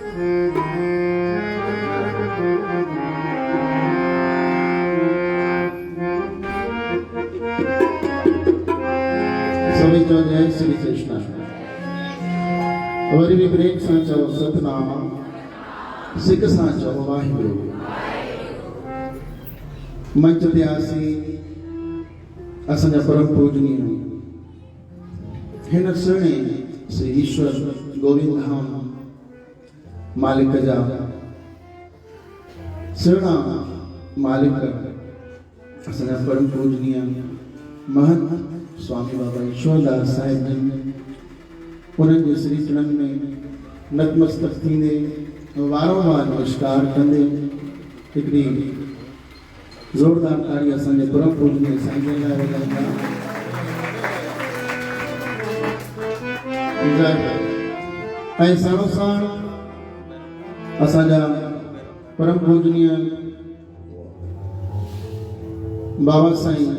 सभी चो जय श्री कृष्ण। वरी भी प्रेम सां चओ सतनाम, सिक सां चओ वाहिगुरु। मंच ते आसी असांजा परम पूजनीय हिन सुहिणे श्री ईश्वर गोविंद धाम मालिक जा सुहिणा मालिक असांजा परम पूजनीय महंत स्वामी बाबा ईश्वरदास साहिब जन उन्हनि जे श्री चरणनि में नतमस्तक थींदे वारंवार नमस्कार कंदे हिकिड़ी ज़ोरदार ताड़ी असांजे परम पूजनीय साईं जन लाइ वॼाईंदा। ऐं साणो साण असांजा परम पूजनीय बाबा साईं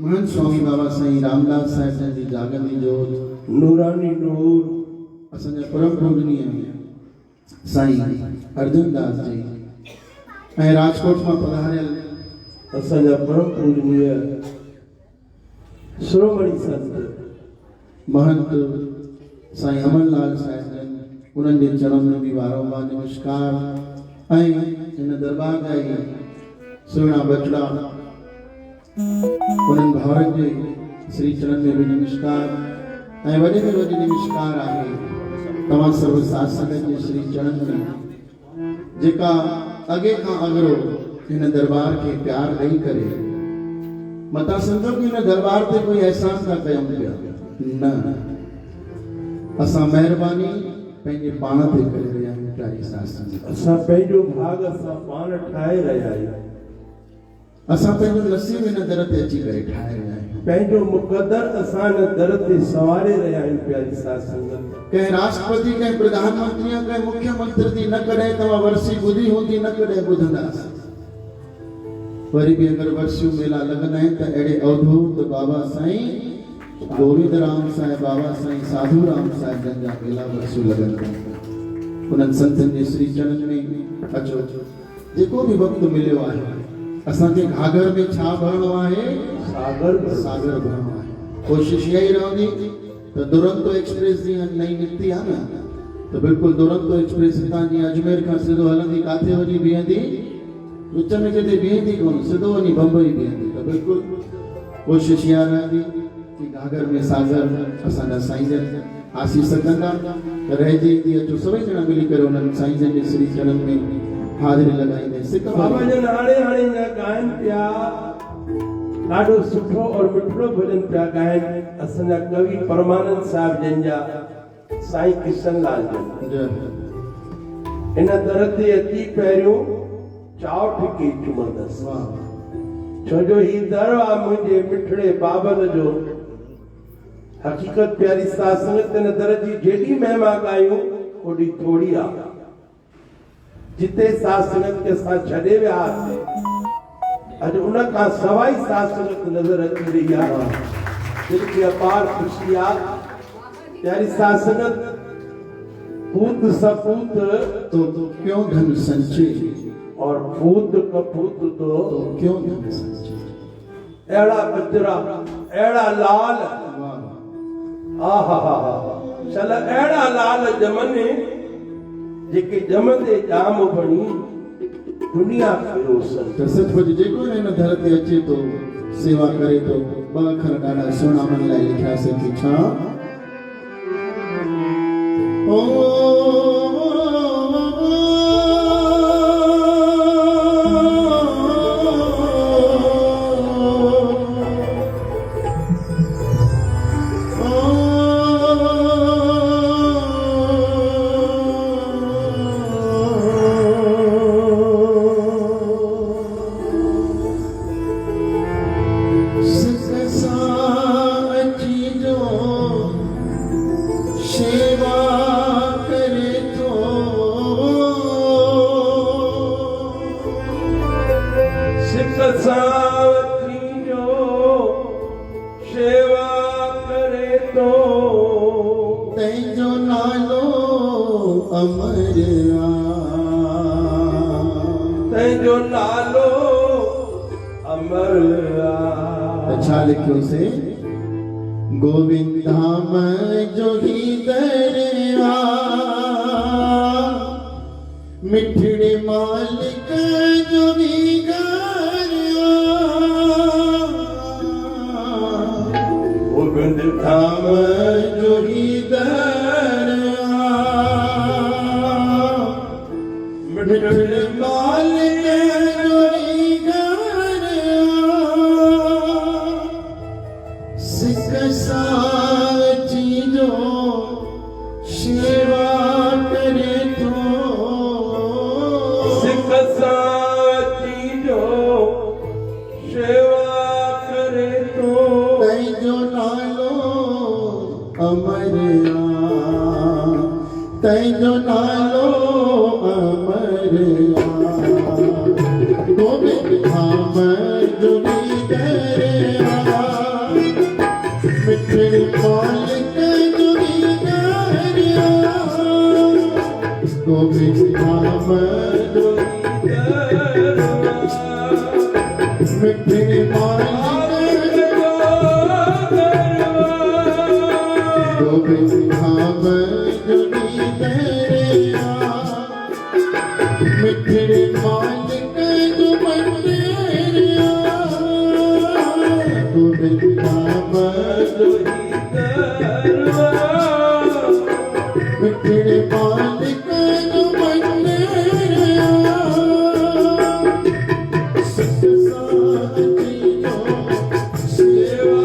महंत स्वामी बाबा साईं रामदास साहिब जन जी जागंदी जोत नूरानी नूर असांजा परम पूजनीय साईं अर्जुन दास जी ऐं राजकोट मां पधारियल असांजा परम पूजनीय श्रोमणी संत महंत साईं अमरलाल साहिब जन उन्हनि जे चरणनि में बि वारंवार नमस्कार ऐं हिन दरबार जा ई सुहिणा बचड़ा उन्हनि भाउरनि जे श्री चरण में भी नमस्कार ऐं वॾे में वॾी नमस्कार आहे तव्हां सर्व साथ संगत जे श्री चरण में जेका अॻे खां अॻरो हिन दरबार खे प्यार ॾेई करे मता सम्झो कि हिन दरबार ते कोई एहसान था कयूं पिया, न असां महिरबानी पंहिंजे पाण ते करे रहिया आहियूं। प्यारी साथ संगत असां पंहिंजो भाग असां पाण ठाहे रहिया आहियूं। असां पंहिंजो नसीब हिन दर ते अची करे ठाहे रहिया आहियूं। पंहिंजो मुक़दर असां हिन दर ते सवारे रहिया आहियूं। प्यारी साथ संगत कंहिं राष्ट्रपति कंहिं प्रधानमंत्री कंहिं मुख्यमंत्री जी न कॾहिं तव्हां वर्सी ॿुधी हूंदी, न कॾहिं ॿुधंदासीं। वरी बि अगरि वर्सियूं मेला लॻंदा आहिनि त अहिड़े अवधूत बाबा साईं गोविंद राम साहिब बाबा साईं साधू राम साहिब जन जा मेला वर्सियूं लॻंदा आहिनि। उन्हनि संतनि जे श्री चरण में अचो, जेको बि वक़्तु मिलियो आहे असांखे घाघर में छा भरणो आहे, सागर भरणो आहे। कोशिश इहा ई रहंदी त दुरंतो एक्सप्रेस जीअं नई निकिती आहे न, त बिल्कुलु दुरंतो एक्सप्रेस हितां जीअं अजमेर खां सिधो हलंदी काथे वञी बीहंदी, विच में किथे बीहंदी कोन, सिधो वञी बम्बई बीहंदी। त बिल्कुलु कोशिश इहा रहंदी कि घाघर में सागर असांजा साईं जन आसीस कंदा रहिजी ईंदी। अचो सभई ॼणा मिली करे उन्हनि साईं जन जे श्री चरण में हाज़िरी लगाईंदे। बाबा जन हाणे जा गायन पिया ॾाढो सुठो और मिठड़ो भजन पिया गायन असांजा कवि परमानंद साहिब जन जा साईं किशनलाल जन इन दर ते अची पहिरियों चाव ठिकी चुमंदसि, छो जो ही दर आहे मुंहिंजे मिठड़े बाबल जो। हकीकत प्यारी साथ संगत इन दर जी जेॾी महिमा ॻायूं ओॾी थोड़ी आहे। जिते साथ संगत के साथ छॾे विया हुआसीं अॼु उन खां सवाइ साथ संगत नज़र अची रही आहे। दिल खे अपार ख़ुशी आहे। प्यारी साथ संगत पूत सपूत तो क्यों धन संचय और पूत कपूत तो क्यों धन संचय। अहिड़ा बजरा अहिड़ा लाल आहा चल अहिड़ा लाल ॼमनि जेके ॼमंदे ॼाम बणी दुनिया खे रोशन। त सचमुच जेको हिन दर ते अचे थो सेवा करे थो, ॿ अखर ॾाढा सुहिणा मन लाइ लिखियासीं कि छा ओ सेवा तंहिंजो नालो अमर अच्छा लिखियो से गोविंद धाम जो ही दरिया मिठड़े मालिक जो भी गरिया गोविंद धाम जो ही दरिया मिठड़े मालिक जो भी गरिया सिख साची जो सेवा करे तो सिख साची जो सेवा करे तो तैजो नालो अमरिया तैजो नालो अमरिया गोविंद धाम जो भी दरिया मिठड़े मालिक जो भी गरिया गोविंद धाम जो मिठड़े मालिक गोविंद धाम जो भी गरिया मिठड़े मालिक जो मंदिरिया गोविंद धाम मिठड़े मालिक जो मंदिरिया सिख साची जो सेवा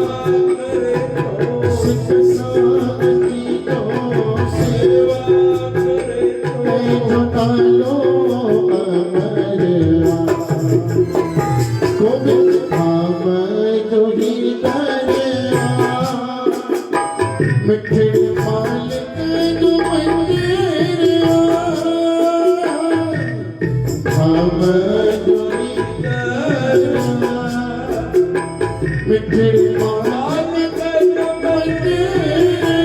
करे तो सिख साची जो सेवा करे तो नालो अमरिया गोविंद धाम जो ही दरिया मिठड़े मालिक जो मंदिरिया धाम जो ही दरिया मिठड़े मालिक जो मंदिरिया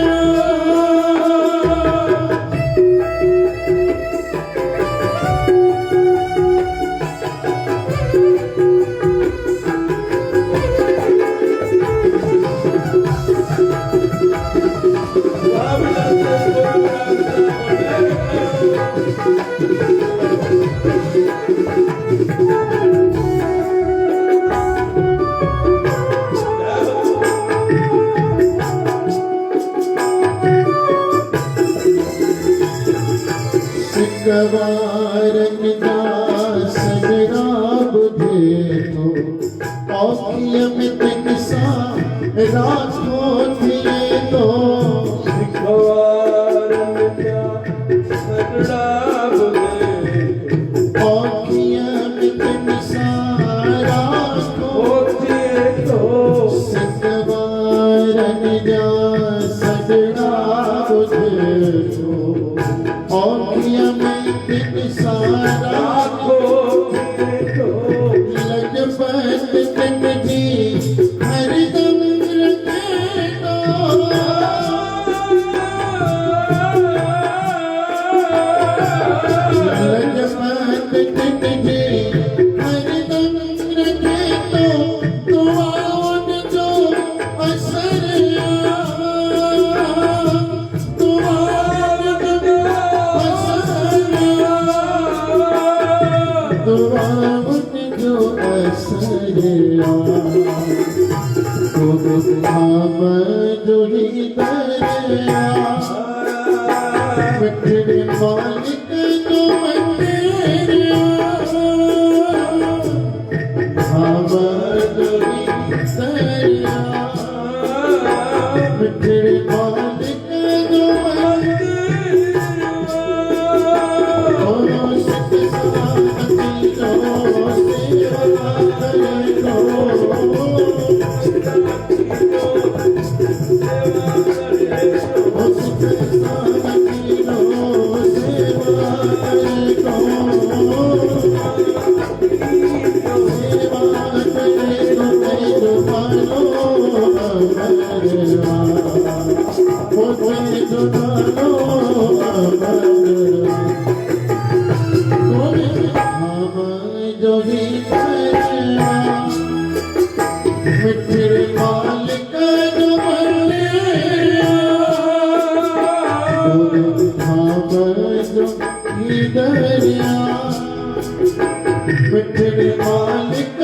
गवारन दास बुधे तो औखिय में तिन सा राखो थिए तो गवारन सजड़ा बुधे औखिय में तिन सा राखो थिए तो गवारन दास बुधे तो औखिय में तिन सा राखो लजपत तिन जी हरदम रखे तो लजपत तिन जी हरदम रखे तो दुआओं जो असर दुआओं जो असर दुआओं जो असरिया गोविंद धाम जो ही दरिया मिठड़े मालिक जो मंदिरिया धाम जो ही दरिया मिठड़े मालिक जो मंदिरिया सिख साची जो सेवा करे तो सिख साची जो सेवा करे ही दरिया मिठड़े मालिक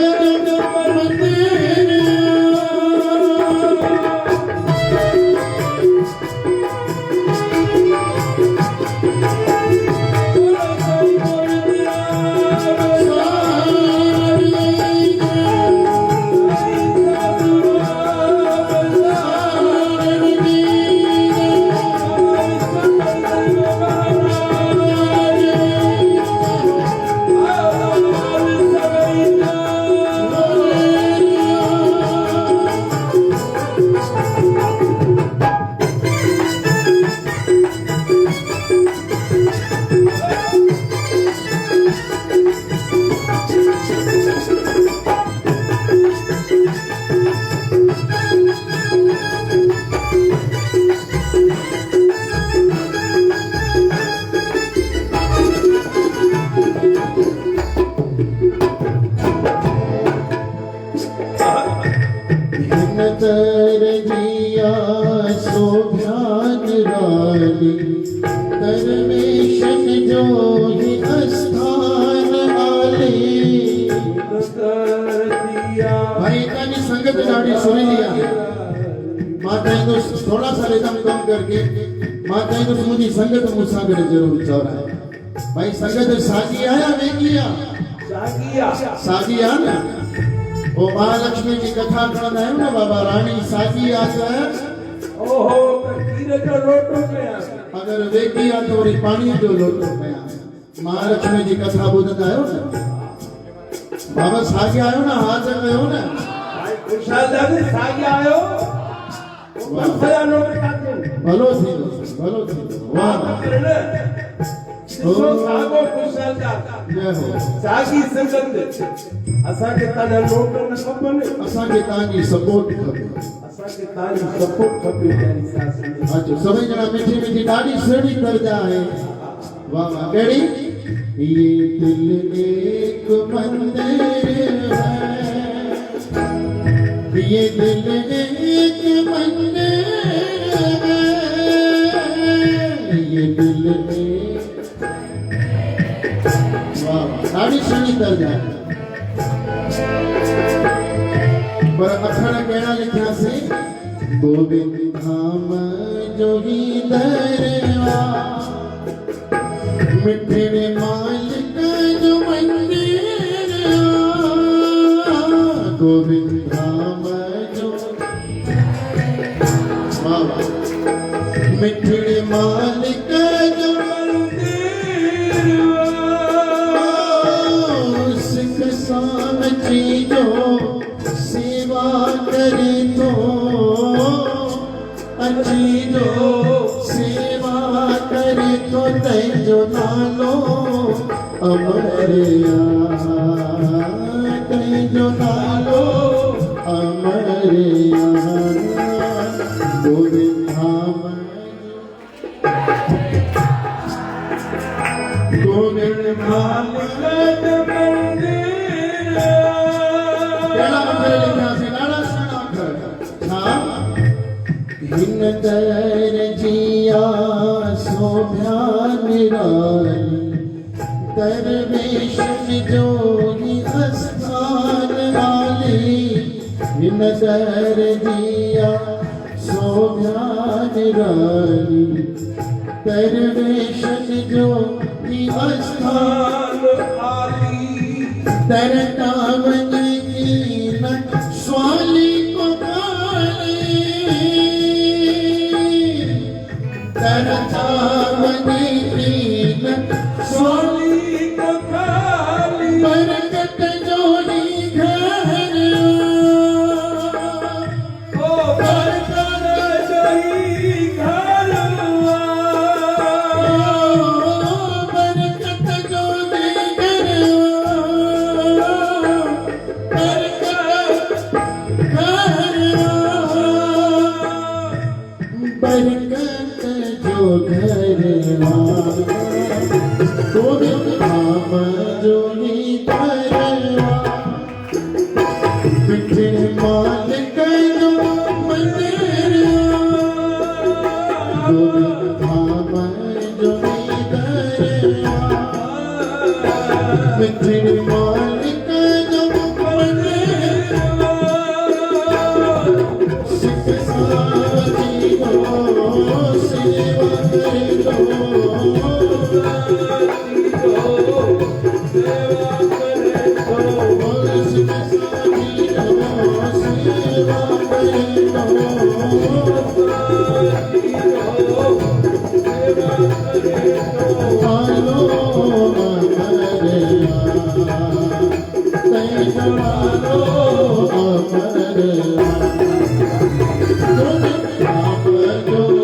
तर जिया शोभ्यान रानी तरवेशन जो ही स्थान आले भाई इतनी संगत गाड़ी सुन लिया माता तो थोड़ा सा रिदम कम करके माता तो मुझी संगत मुसागर जरूर चौरा है भाई संगत सागी आया वे किया सागी आ ना वो महालक्ष्मी की कथा करण है ना बाबा रानी सागी आ जाए ओहो खीर जो लोटो गया अगर वेगी आ तो वरी पानी जो लोटो गया महालक्ष्मी जी कथा बुधंदा आयो ना बाबा सागी आयो ना हाथ कयो ना भाई खुशाल दादी सागी आयो बसया लोट काटे भलो थी वाह करने तो सागो खुशाल दा जय हो सागी संगत असा के ताने लोट न खपने असा के तानी सपोर्ट खपे असा के तानी सपोर्ट खपे तेरी सास अच्छा सभी जना मीठी मीठी दाढ़ी सेड़ी कर जाए वाह वाह केड़ी ये दिल एक मंदिर है ये दिल एक मंदिर है ये दिल एक वाह दाढ़ी सेड़ी कर जाए पर अखर कहना लिखा से गोविंद धाम जो ही दरवा मिठड़े मालिक जो मंदिर गोविंद धाम जो बाबा मिठड़े मालिक जो मंदिर सिख सामची जो सेवा करे तो अच्छी जो सेवा करे तो तैजो नालो अमरिया तैजो नालो अमरिया गोविंद धाम गोविंद धाम हिन तर जिया शोभ्यान रानी तरवेशन जो ही स्थान आली हिन तर जिया शोभ्यान रानी तरवेशन जो ही स्थान आली तरतावन की न स्वाली को तरतावनी कीन सोली को खाली बरकत जोड़ी घर ओ बरकत जोड़ी घर बरकत जोड़ी घर मिठड़े मालिक जो बने सिख साजी हो सेवा करे तो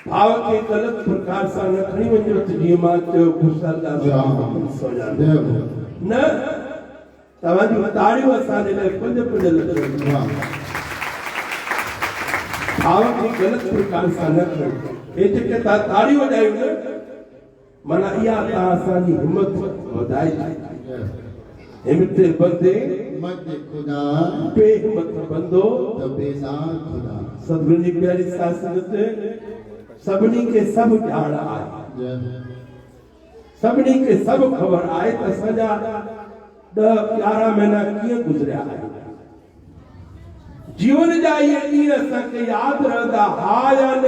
भाव के गलत प्रकार सां न खणी वञो त जीअं मां चयो ख़ुशहाल सोजा न तव्हांजी ताड़ियूं असांजे लाइ पंज पंज लॻनि भाव के गलत प्रकार सां न खणो हे जेके तव्हां ताड़ियूं वॼायूं न माना इहा तव्हां असांजी हिमत वधाए हिमत बंदे मत खुदा बेहिमत बंदो त बेज़ार खुदा सतगुरु जी प्यारी साथ संगत सभिनी के सब ॼाण आहे सभिनी के सब ख़बर आहे त असांजा 10-11 महीना कीअं गुज़रिया आहिनि जीवन जा इहे ॾींहं असांखे यादि रहंदा हा या न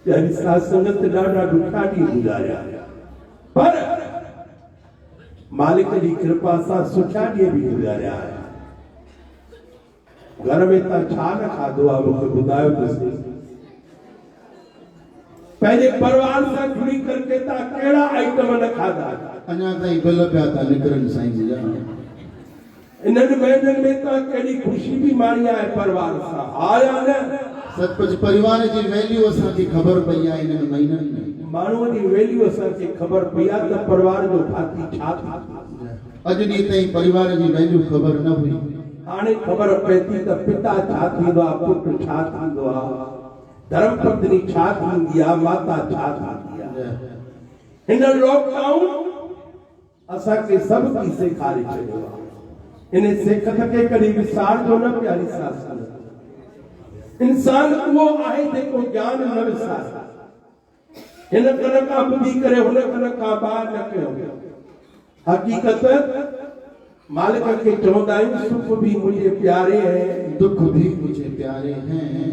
प्यारी साथ संगत ॾाढा ॾुखिया ॾींहं गुज़ारिया पर मालिक जी कृपा सां सुठा ॾींहं बि गुज़ारिया आहिनि घर में तव्हां छा न खाधो आहे मूंखे ॿुधायो त पहले परिवार सां जुड़ी करके ता केड़ा आइटम न खाधा अञा ताईं बिल पिया था निकिरनि साईं जी इन्हनि महीननि में ता केड़ी खुशी भी माणी आहे परिवार सां हा या न सचमुच परिवार जी वैल्यू असांखे ख़बर पई आहे इन्हनि महीननि में माण्हूअ जी वैल्यू असांखे ख़बर पई आहे त परिवार जो भाती छा था अॼु ॾींहं ताईं परिवार जी वैल्यू ख़बर न हुई हाणे ख़बर पए थी त पिता छा थींदो आहे पुटु छा थींदो आहे धर्म पत्नी छा थींदी आहे माता छा थींदी आहे हिन लॉकडाउन असांखे सभु की सेखारे छॾियो आहे इन सेखत खे कॾहिं विसारजो न प्यारी साथ इंसान उहो आहे जेको ज्ञान न विसारे हिन कन खां ॿुधी करे हुन कन खां ॿाहिरि न कयो हकीकत मालिक के चवंदा आहियूं सुख भी मुझे प्यारे हैं दुख भी मुझे प्यारे हैं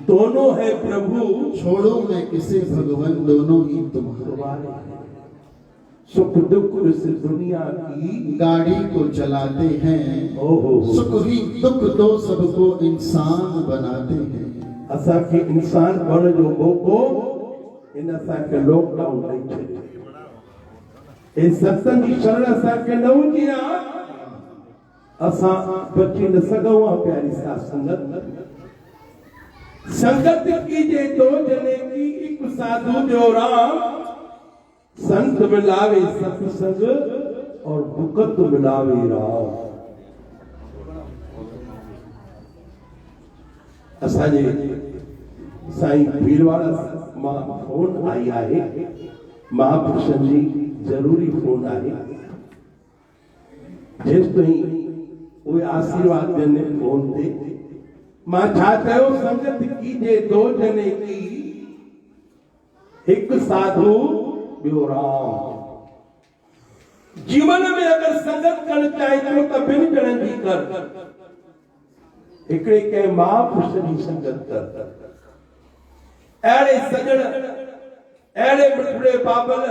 दोनों है प्रभु छोड़ो मैं किसे भगवान दोनों ही तुम्हारे सुख दुख इस दुनिया की गाड़ी को चलाते हैं सुख ही दुख दो सबको इंसान बनाते हैं असा के इंसान बन जो मौको इन असा के लॉकडाउन नहीं चले ए सत्संग की शरण असा के न हुंदी आ असा बची न सघूं आ प्यारी साथ संगत संगत कीजे दो जने की एक साधु जो राम संत मिलावे सत्संग और भुकत मिलावे राम असांजे साईं भीलवाड़ा मां फोन आई आहे महापुरुषनि जी जरूरी फोन आहे जेस ताईं उहे आशीर्वाद ॾियनि फोन ते मां छा कयो संगत कीजे दो जने की हिकु साधु ॿियो राम जीवन में अगर संगत करण चाहे तो ॿिनि ॼणनि जी कर, हिकिड़े कंहिं महापुरुष जी संगत कर। अहिड़े सजण, अहिड़े मिठड़े बाबल,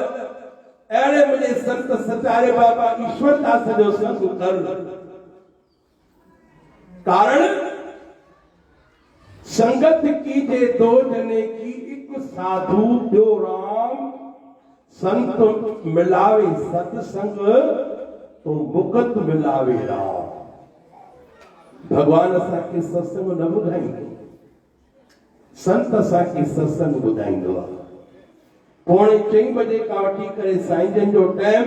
अहिड़े मुंहिंजे संत सचारे बाबा ईश्वर दास जो संग कर। कारण संगत कीजे दो जने की, एक साधु ॿियो राम, संत मिलावे सत्संग तो मुकत मिलावे राम। भगवान असांखे सत्संग न ॿुधाईंदो, संत असांखे सत्संग ॿुधाईंदो आहे। 4:45 बजे खां वठी करे साईं जन जो टाइम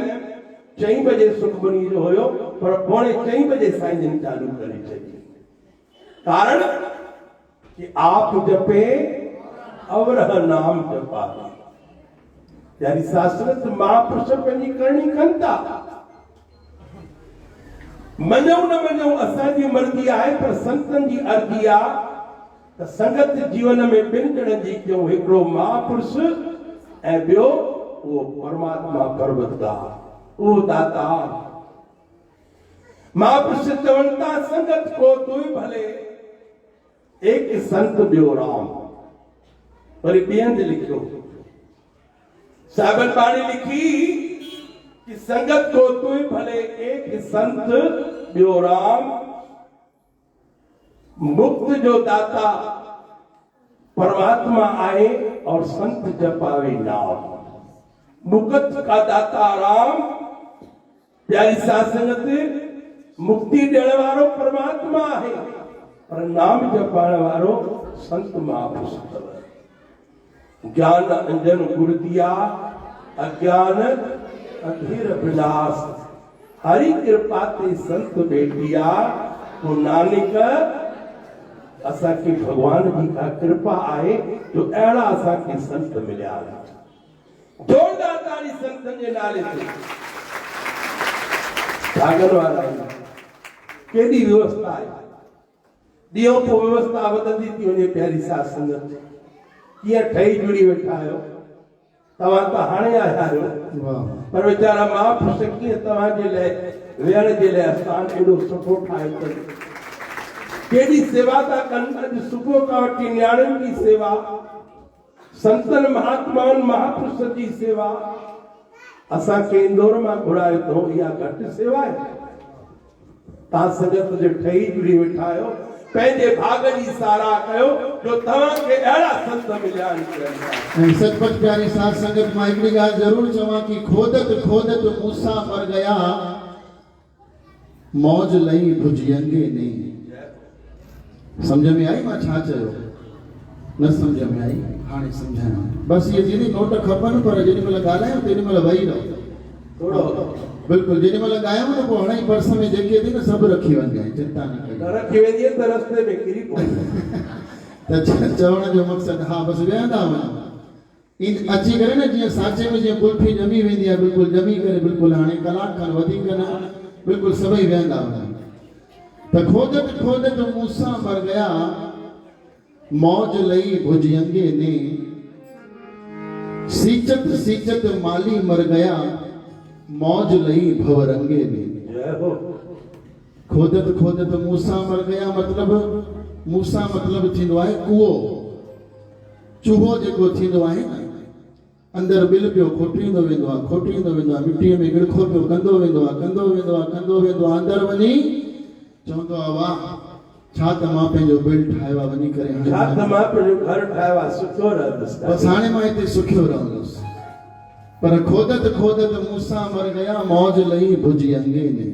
4 बजे सुखमनी जो हुयो, पर 4:45 बजे साईं जन चालू करे छॾी। कारण कि आप जपे अवरह नाम जपावे। यानी शास्त्रत महापुरुष पंहिंजी करणी कनि था। मञूं न मञूं असांजी मर्ज़ी आहे, पर संतनि जी अर्ज़ी आहे त संगत जीवन में ॿिनि ॼणनि जी कयूं, हिकिड़ो महापुरुष ऐं ॿियो उहो परमात्मा परवतगार, उहो दाता। महापुरुष चवनि था संगत को तू भले, एक संत ॿियो राम। वरी ॿियनि लिखियो, साहिबन बाणी लिखी कि संगत को तू भले, एक संत ॿियो राम। मुक्त जो दाता परमात्मा आए और संत जपावे नाम। मुक्त का दाता राम, प्यारी सासंगत, मुक्ति ॾियण वारो परमात्मा आहे, पर नाम जपाइण वारो संत महापुरुष अथव। ज्ञान अंजन गुर दिया, अज्ञान अधीर विनाश। हरि कृपा ते संत बेटिया, तो नानक असांखे भगवान जी का कृपा आहे जो अहिड़ा असांखे संत मिलिया। जोरदार ताली संतनि जे नाले ते। भागन वारा केॾी व्यवस्था आहे, ॾींहों पोइ व्यवस्था वधंदी थी वञे। प्यारी साध संगत, कीअं ठही जुड़ी वेठा आहियो। तव्हां त हाणे आया आहियो, पर वीचारा महापुरुष कीअं तव्हांजे लाइ वेहण जे लाइ स्थान एॾो सुठो ठाहियो अथनि। केॾी सेवा था कनि। अॼु सुबुह खां वठी न्याणियुनि जी सेवा, संतनि महात्माउनि महापुरुष जी सेवा। असांखे इंदौर मां घुरायो अथऊं, इहा घटि सेवा आहे? तव्हां संगत जो ठही जुड़ी वेठा आहियो। पंहिंजे भाग जी साराह कयो जो तव्हांखे अहिड़ा संत मिलिया आहिनि। सचपच प्यारी साध संगत, मां हिकिड़ी ॻाल्हि ज़रूर चवां कि खोदत खोदत मूसा मर गया, मौज लही भुजयंगे नहीं। समझ में आई मां छा चयो? न समझ में आई? हाणे सम्झायां। बस ये दीदी नोट खपनि, पर जेॾी महिल ॻाल्हायूं तेॾी महिल वेही रहो थोरो। बिल्कुलु जेॾी महिल ॻायूं न पोइ हाणे पर्स में जेके थी न सभु रखी वञे, चिंता न कयो। रखी वेंदी त रस्ते में किरी पवंदी। त चवण जो मक़सदु, हा बसि वेहंदा वञो। अची करे न जीअं सांचे में जीअं कुल्फी ॼमी वेंदी आहे, बिल्कुलु ॼमी करे बिल्कुलु हाणे कलाक खनि वधीक न, बिल्कुलु सभई वेहंदा वञो। त खोदत खोदत मूसा मर गया, मौज लई भुजयंगे ने। सीचत सीचत माली मर गया, मौज लई भवरंगे ने। खोदत खोदत मूसा मर गया मतलब, मूसा मतलब थींदो आहे कुओ। चूहो जेको थींदो आहे न, अंदरि बिल पियो खोटींदो वेंदो आहे, खोटींदो वेंदो आहे, मिटीअ में गिड़खो पियो कंदो वेंदो आहे, कंदो वेंदो आहे, कंदो वेंदो आहे, अंदरि वञी चवंदो आहे वाह छा त मां पंहिंजो बिल ठाहियो आहे, वञी करे छा त मां पंहिंजो घर ठाहियो आहे, सुठो रहंदुसि, बसि हाणे मां हिते सुखियो रहंदुसि। पर खोदत खोदत मूसा मर गया, मौज लही भुजयंगे ने।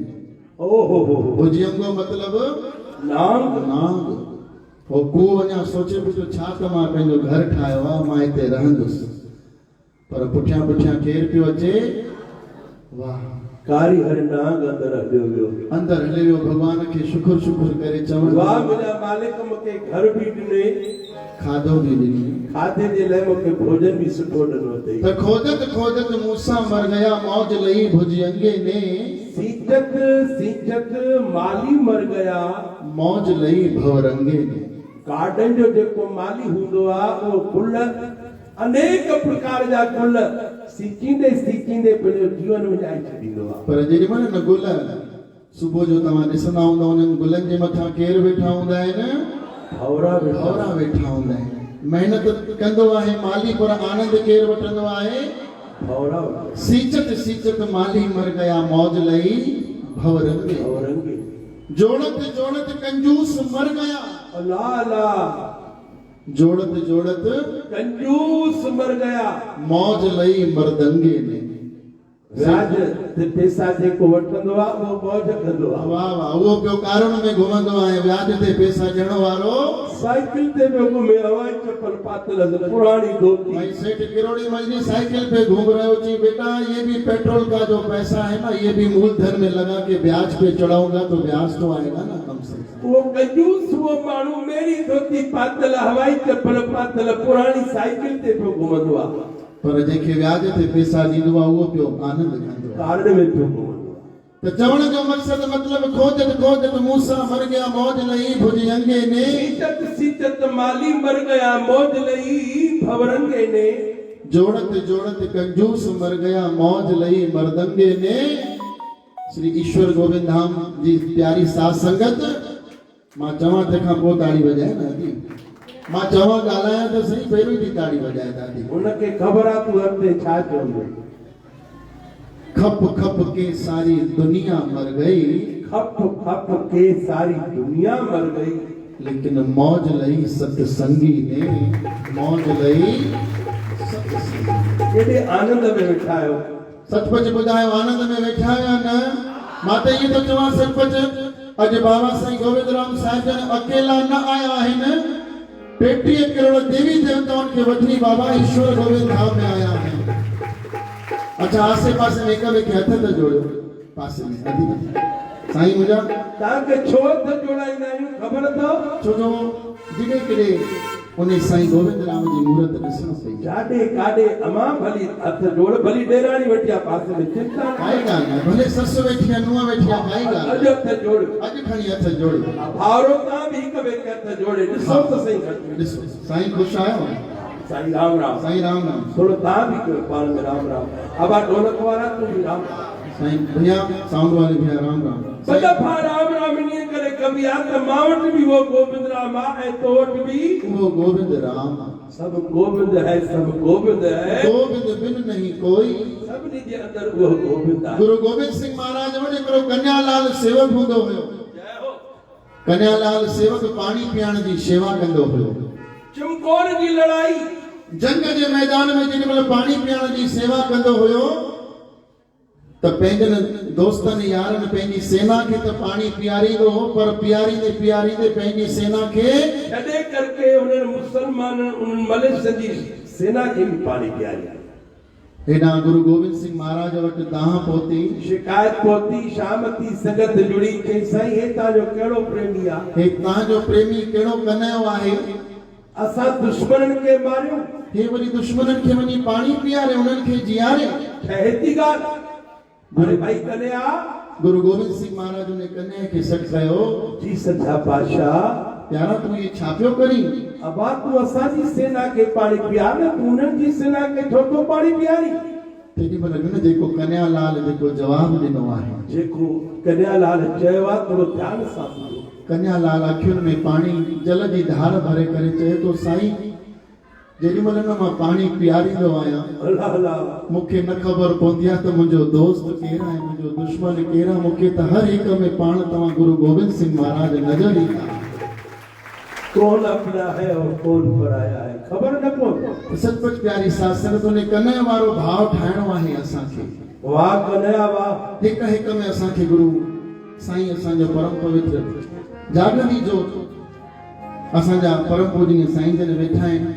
ओहो हो भुजयंगो मतलब नांग। नांग वो कुओ वञा सोचे पियो छा त मां पंहिंजो घर ठाहियो आहे, मां हिते रहंदुसि। पर पुठियां पुठियां केरु पियो अचे, वाह कारी हर नांग अंदर हलियो वियो, अंदर हलियो वियो। भगवान खे शुक्र शुक्र करे चवण, वाह मुंहिंजा मालिक मूंखे घर बि ॾिने, खाधो बि ॾिनी, खाधे जे लाइ मूंखे भोजन बि सुठो ॾिनो अथई। त खोदत खोदत मूसा मर गया, मौज लही भुजयंगे ने। सीचत सीचत माली मर गया, मौज लही भवरंगे ने। गार्डन जो जेको माली हूंदो आहे, उहो गुल, अनेक प्रकार जा गुल सीखींदे पंहिंजो जीवन विञाए छॾींदो आहे। पर जेॾी महिल न गुल सुबुह जो तव्हां ॾिसंदा हूंदा उन्हनि गुलनि जे मथां केरु वेठा हूंदा आहिनि? भौरा भौरा वेठा हूंदा आहिनि। महिनत कंदो आहे माली, पर आनंद केरु वठंदो आहे? भौरा सीचत माली मर गया मौज लई भवरंगे। जोड़त जोड़त कंजूस मर गया। अल्लाह अल्लाह। जोड़त कंजूस मर गया मौज लई मर्दंगे ने। व्याज ते पैसा जेको वठंदो आहे उहो मौज कंदो आहे। वाह वाह, उहो पियो कारुण में घुमंदो आहे, व्याज ते पैसा ॾियण वारो साइकिल ते पियो घुमे, हवाई चप्पल पातल पुरानी धोती। भाई सेठ किरोड़ी मजनी साइकिल पे घूम रहे हो जी, बेटा ये भी पेट्रोल का जो पैसा है ना, ये भी मूलधन में लगा के ब्याज पे चढ़ाऊंगा तो ब्याज तो आएगा ना कम से कम। वो कंजूस वो माण्हू मेरी धोती पातल, हवाई चप्पल पातल, पुरानी साइकिल ते पियो घुमंदो आहे, पर जंहिंखे व्याज ते पैसा ॾींदो आहे उहो पियो आनंद कंदो आहे, कार में पियो घुमंदो आहे। त चवण जो मक़सद मतलब खोजत मूसा मर गया मौज लई भुजंगे ने। सीचत माली मर गया मौज लई भवरंगे ने। जोड़त कंजूस मर गया मौज लई मर्दंगे ने। श्री ईश्वर गोविंद धाम जी प्यारी साध संगत, मां चवां तंहिंखां पोइ ताड़ी वॼाए न दादी, मां चवां ॻाल्हायां त सही, पहिरियों ई ताड़ी वॼाए दादी। उनखे ख़बर आहे तूं अॻिते छा चवंदो। खप खप के सारी दुनिया मर गई, खप खप के सारी दुनिया मर गई, लेकिन मौज लई सत्संगी ने। मौज लई सत्संगी। केॾे आनंद में वेठा आहियो। सचपच ॿुधायो, आनंद में वेठा आहियो न? मां त इहो थो चवां सचपच, अॼु बाबा साईं गोविंद राम साहिब जन अकेला न आया आहिनि, 33 करोड़ देवी देवताउनि खे वठी बाबा ईश्वर गोविंद धाम में आया आहिनि। अच्छा, आसे पासे में हिक ॿिए खे हथ त जोड़ियो, पासे में नदी साईं मुंहिंजा तव्हांखे छो हथ जोड़ाईंदा आहियूं ख़बर अथव? छो जो जिने किॾे उन साईं गोविंद राम जी मूरत ॾिसण पई। जाॾे काॾे अमां भली हथ जोड़, भली ॾेराणी वेठी आहे पासे में, चिंता न काई ॻाल्हि न, भले ससु वेठी आहे नुंहुं वेठी आहे, काई ॻाल्हि अॼु हथ जोड़, अॼु खणी हथ जोड़ियो। भाउरो तव्हां बि हिक ॿिए खे हथ जोड़े ॾिसो त सही घटि। ॾिसो साईं ख़ुशि आहियो? साईं राम राम। साईं राम राम। थोरो तव्हां बि कयो पाण में राम राम। अबा ढोलक वारा तूं बि राम राम। साईं भैया साउंड वाले भैया राम राम। दफ़ा राम राम ईअं करे कबी आहे त मां वटि बि वो गोविंद राम आहे ऐं तो वटि बि वो गोविंद राम। सब गोविंद है, सब गोविंद है, गोविंद बिन नहीं कोई। सभिनी जे अंदर उहो गोविंद आहे। गुरु गोविंद सिंह महाराज वटि हिकिड़ो कन्यालाल सेवक हूंदो हुयो। कन्यालाल सेवक पाणी पीअण जी शेवा कंदो हुयो। चमकौर जी लड़ाई जंग जे मैदान में जेॾी महिल पाणी पीअण जी सेवा कंदो हुयो त पंहिंजनि दोस्तनि यारनि पंहिंजी सेना खे त पाणी पीआरींदो हो, पर पीआरींदे पंहिंजी सेना खे छॾे करके उन्हनि मुसलमाननि उन्हनि मलेशियन जी सेना खे बि पाणी पीआरी। हेॾां गुरु गोविंद सिंह महाराज वटि तव्हां पहुती, शिकायत पहुती, शामती संगत जुड़ी, चई साईं हे तव्हांजो कहिड़ो प्रेमी आहे? हे तव्हांजो प्रेमी कहिड़ो कन्हयो आहे? असां दुश्मननि खे मारियो, हे वरी दुश्मननि खे वञी पाणी पीआरे, उन्हनि खे जीआरे। ठहेती ॻाल्हि? अरे भाई कन्हैया, गुरु गोविंद सिंह महाराज ने कन्हैया खे सॾु कयो, जी सच्चा पातशाह, प्यारा तूं ये छा पियो करी? अबा तूं असांजी सेना खे पाणी पीआर न, तूं उन्हनि जी सेना खे छो थो पाणी पीआरी? तेॾी महिल न जेको कन्हैयालाल जेको जवाबु ॾिनो आहे, जेको कन्हैयालाल चयो आहे, थोरो ध्यान सां ॿुधो। कन्हैयालाल अखियुनि में पाणी जल जी धार भरे करे चए थो, साईं जेॾी महिल न मां पाणी पीआरींदो आहियां, अल्लाह अल्लाह, मूंखे न ख़बर पवंदी आहे त मुंहिंजो दोस्त केरु आहे, मुंहिंजो दुश्मन केरु आहे। मूंखे त हर हिक में पाण तव्हां गुरु गोविंद सिंह महाराज नज़र ईंदा आहियो। कौन अपना है और कौन पराया है खबर न पवंदी। सचमुच प्यारी साध संगत ने कन्हैया वारो भाव ठाहिणो आहे असांखे। वाह कन्हैया वाह। हिक हिक में असांखे गुरु साईं असांजो परम पवित्र जागृति जोत असांजा परम पूजनीय साईं जन वेठा आहिनि।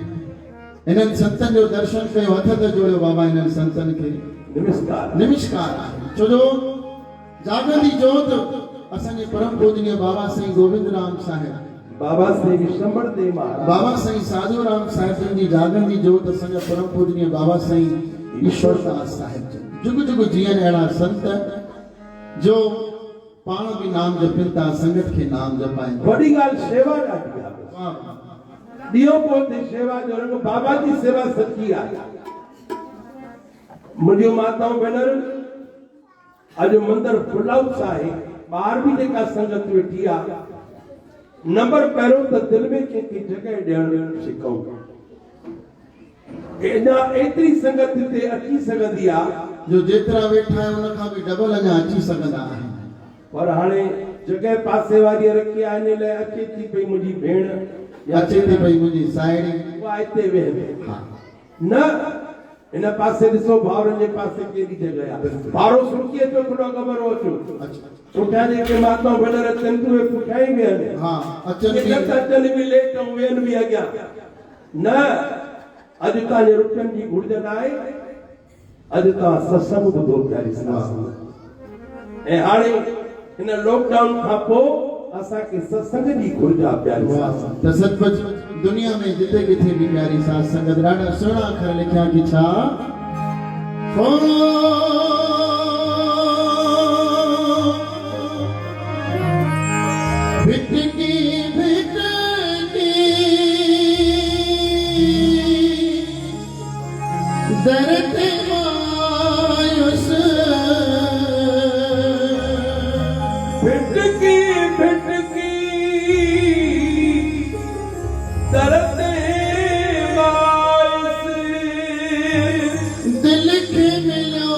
इन्हनि संतनि जो दर्शन कयो, हथ त जोड़ियो बाबा इन्हनि संतनि खे नमस्कार नमस्कार। छो जो जागृति जोत असांजे परम पूजनीय बाबा साईं गोविंद राम साहिब, बाबा साईं विशंबर देव महाराज, बाबा साईं साधू राम साहिब जी जागृति जोत असांजा परम पूजनीय बाबा साईं ईश्वर दास साहिब जुग जुग जीअन अहिड़ा संत जो पाण बि नाम जपनि था, संगत खे नाम जपाइनि। वॾी ॻाल्हि सेवा ॾाढी आहे। ॾियो पोइ सेवा जो रंग, बाबा जी सेवा सच्ची आहे। मुझे माताऊं भेनर अज मंदिर फुल हाउस है बाहर भी जेका संगत वेठी आ नंबर पहिरों त दिल में कंहिंखे जॻह ॾियण सिखूं एॾा एतिरी संगत हिते अची सघंदी आहे जो जेतिरा वेठा आहिनि उन खां बि डबल अञा अची सघंदा आहिनि पर हाणे जॻह पासे वारी रखी आहे इन लाइ अचे थी पई मुंहिंजी भेण या अचे थी पई मुंहिंजी साहेड़ी उहा हिते वेह हा न इन पासे ॾिसो भाउरनि जे पासे कहिड़ी जॻह आहे भाउरो सुकीअ जो थोरो ख़बर हो अचो अच्छा पुठियां जेके माताऊं भेनर अचनि थियूं उहे पुठियां ई वेहनि हा अचनि ये बि अचनि बि लेट ऐं वेहनि बि अॻियां न अॼु तव्हांजे रुपयनि जी घुर्ज न आहे अॼु तव्हां सत्संग ॿुधो प्यारी सां ऐं हाणे हिन लॉकडाउन खां पोइ असांखे सत्संग जी घुर्ज आहे प्यारी सां त सचमुच दुनिया में जिते किथे भी प्यारी साथ संगत ॾाढा सुहिणा अखर लिखिया कि छा भिटकी भिटकी दर्द मायूस भिटकी भिटकी दर्द मायूस दिल के मिलो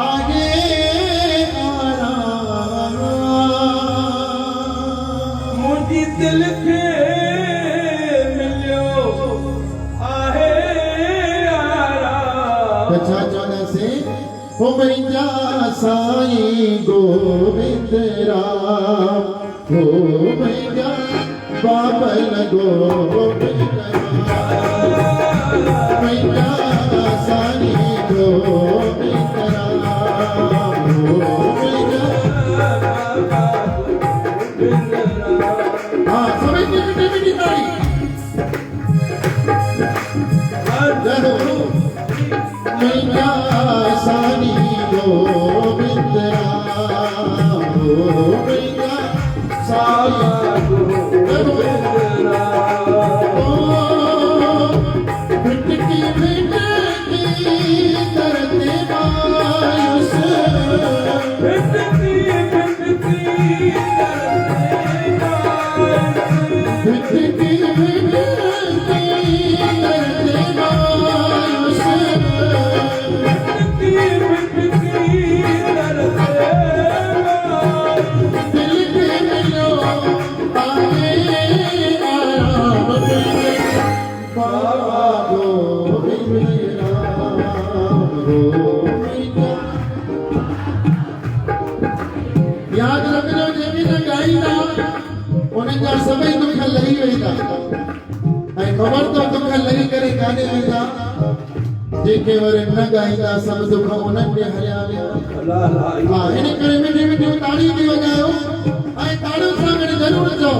आगे आराम मुझी दिल के मिलो आहे आराम अच्छा चौदह से हो मैया साईं गोविंद राम हो मैया बाबल गोविंद राम मैया साईं गोविंद राम हो मैया हाँ सभी की मिट्टी मिट्टी ताली जय हो मैया साईं गोविंद राम हो मैया साईं गोविंद राम भिटकी भिटकी दर्द मायूस भिटकी भिटकी दर्द मायूस भिटकी भिटकी दर्द मायूस दिल के मिलो आगे आराम बाबा गोविंद राम गोविंद याद रखना जेकी न गाईंदा उन्हनि जा सभई दुख लही वेंदा ऐं ख़बर तो दुख लही करे काॾे वेंदा जेके वरी न गाईंदा सभु दुख उन्हनि ॾे हलिया वेंदा हाँ इन करे मिठी मिठी ताड़ी थी वॼायो ऐं ताड़ियुनि सां गॾु ज़रूरु चओ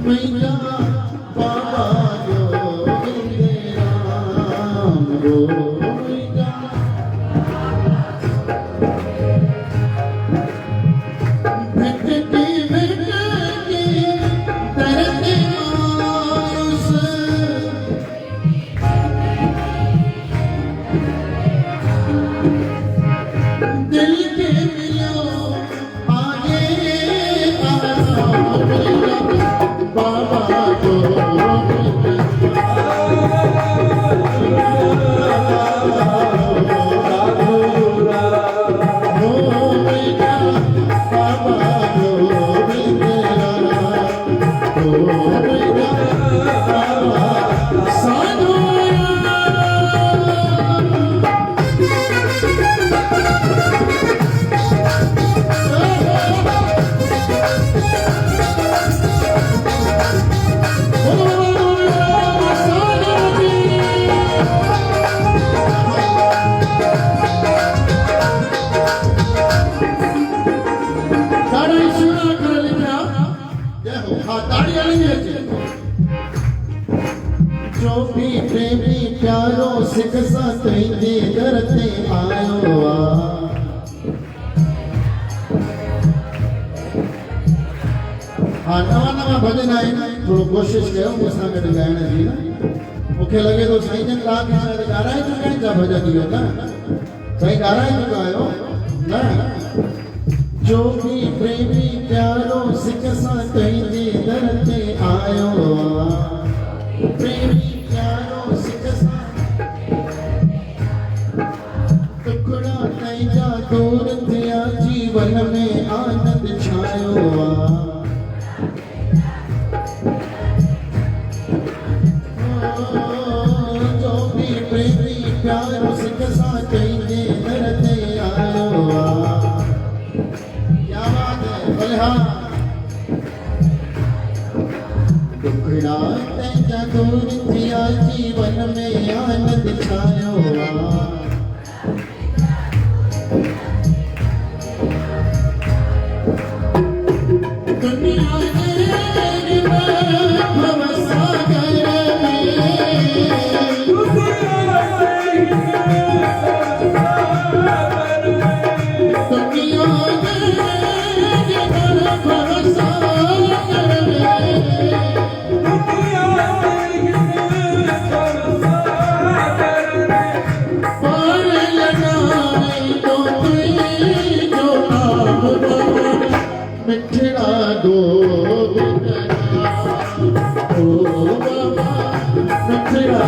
मैया बाबा गोविंद राम गोविंद भिटकी भिटकी दर्द मायूस दिल के मिलो आगे आराम बाबा गोविंद हो मैया बाबा गोविंद राम हो मैया बाबा साधु जो भी प्रेमी प्यारो सिख सां तुंहिंजे दर ते आयो आ हाँ नवा नवा भजन आहिनि थोरो कोशिशि कयो मूंसां गॾु ॻाइण जी न मूंखे लगे तो साईं जन राग के शायद ॻाराए चुका आहिनि छा भॼन इहो न साईं ॻाराए चुका आहियो न जो भी प्रेमी प्यारो सिक सां तुंहिंजे दर ते आयो आहे प्रेमी प्यारो सिक सां टुकड़ा तुंहिंजा दूर थिया जीवन में आनंद छायो आहे जो भी प्रेमी प्यारो सिक सां तुंहिंजे दर ते आयो आहे क्या बात है बोले हाँ टुकड़ा तुंहिंजा दूर थिया जीवन में आनंद छायो आहे दुनिया तेरी भवसागर मिठड़ा गोविंद ओ बाबा मिठड़ा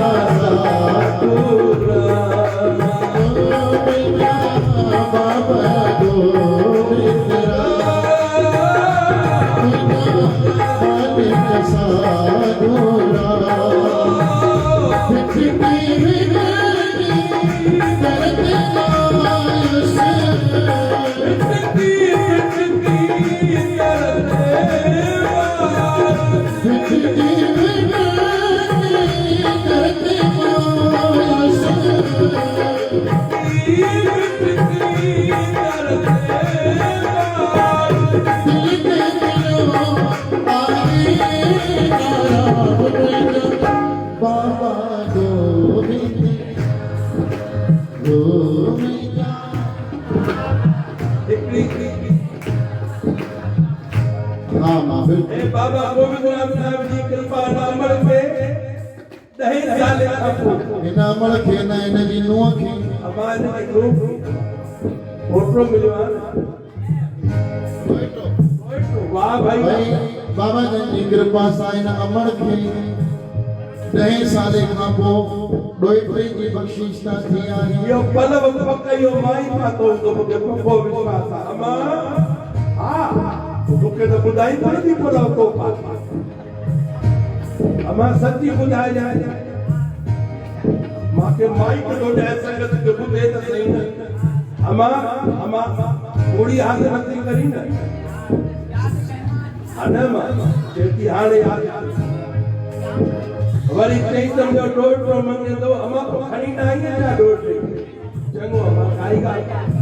बाबा गोविंद बाबा गोविंद गोविंद हाँ माँ बिल्कुल बाबा गोविंद राम साहब जी कृपा नामल में दही साले अपो इन अमल खे न इन जी नुंहं खे हमारे ग्रुप फोटो मिलवा वाह भाई भाई बाबा जन जी कृपा सां इन अमल खे 10 साले खां पोइ ॾोहिटे जी बख़्शिश था थी आहे यो पलव पक यो माई पातो तो मुझे पको विश्वास आहे अमा हां मूंखे त ॿुधाई पई थी पलव तो पातो अमा सच्ची ॿुधाए जाए मांखे माई को ॾे संगत के ॿुधे त सही न अमा थोड़ी हाथ नथी करी न हाणे मां जेकी हाणे वरी चई समझो डोटो मंगे तो अमा को खणी ना आई है डोटे चंगो अमा खाई गा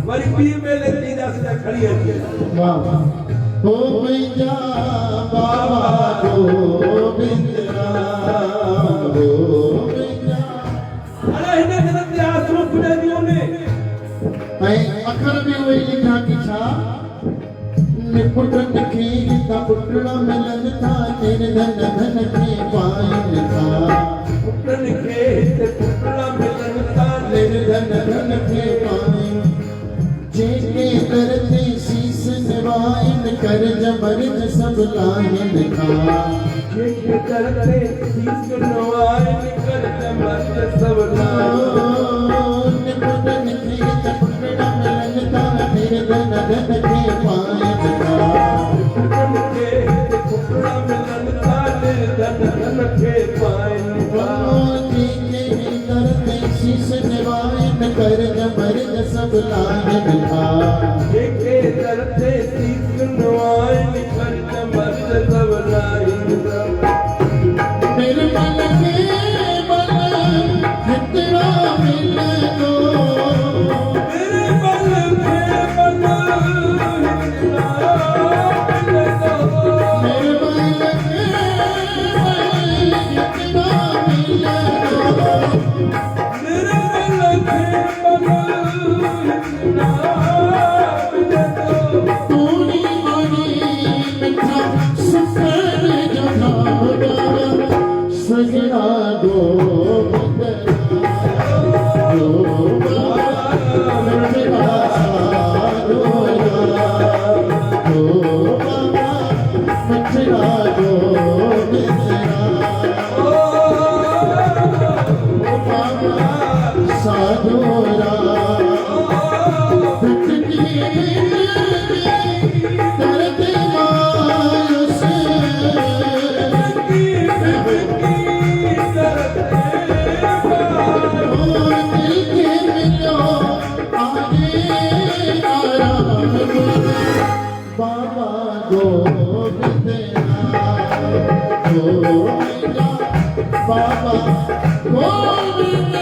वरी पी मेले दीदा से खड़ी है वाह हो जा बाबा गोविंद राम हो जा अरे हिने जन आसू खुले दियो ने ऐं अखर में वही लिखा कि छा निपुटन खे ता पुटड़ा मिलन था तेरे धन धन के पाइन था पुटन के ते पुटड़ा मिलन था तेरे धन धन के पाइन जेके करते शीस निवाइन कर जबरन सब लाइन था जेके करते शीस निवाइन कर जबरन सब लाइन निपुटन खे ता पुटड़ा मिलन था तेरे धन धन के पाइन कर जबरन सब लाइन था जेके करते शीस निवाइन कर जबरन सब लाइन था मेरे मन के बल हतरा मिलनो मेरे बल के बल मेरे बल के हतरा मिलनो तूनी बड़ी मिठा सफर जहाँ सजना दो बाबा गोविंद नाम गोविंदा बाबा गोविंद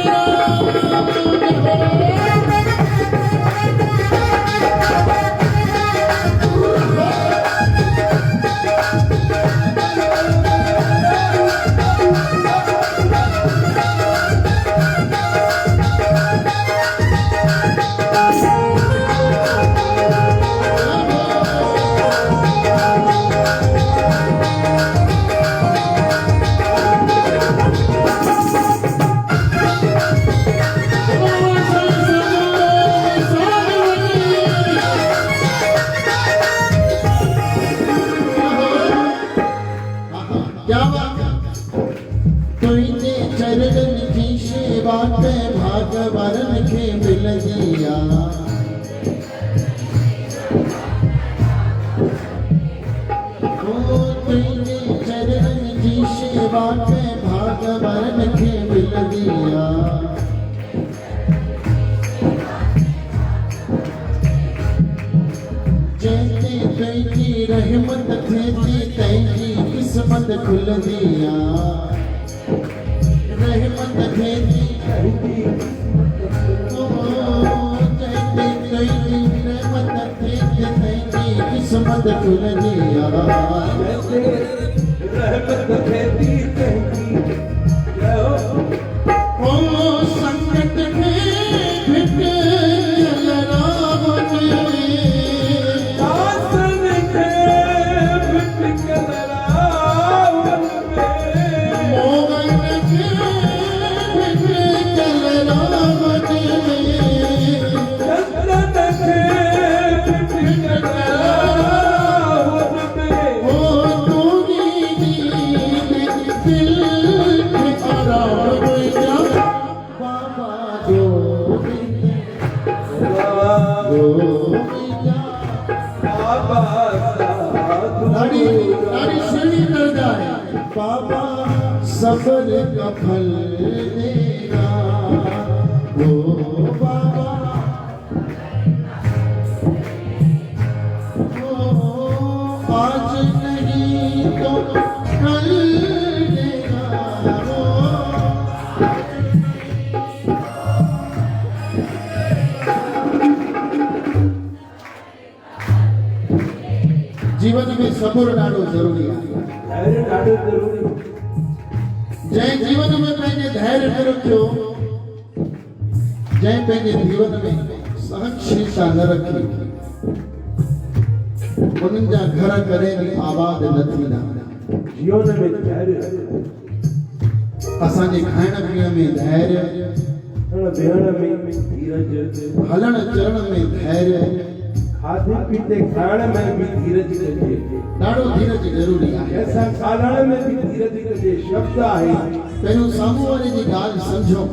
चरण की सेवा पे भागवरन के मिल दिया तेरे चरण की सेवा पे भागवरन के मिल दिया जैसे तेरी रहमत थे तेरी किस्मत खुल दिया रहमत तेरी रहमत तेरी किस्मत खुल दिया रहमत तेरी ओ संकट में फिट बाबा सबर का फल देगा वो बाबा आज नहीं तो कल देगा जीवन में सबर ॾाढो ज़रूरी आहे जंहिं जीवन में पंहिंजे धैर्य में रखियो जंहिं पंहिंजे जीवन में सहनशीलता न रखी उन्हनि जा घर कॾहिं बि आबाद न थींदा जीवन में धैर्य असांजे खाइण पीअण में धैर्य वेहण में धीरज हलण चलण में धैर्य खाधे पीते खाइण में भी धीरज कजे ॾाढो धीरज ज़रूरी आहे ऐसा ॻाल्हाइण में भी धीरज कजे शब्द आहे पहिरियों साम्हूं वारे जी ॻाल्हि सम्झो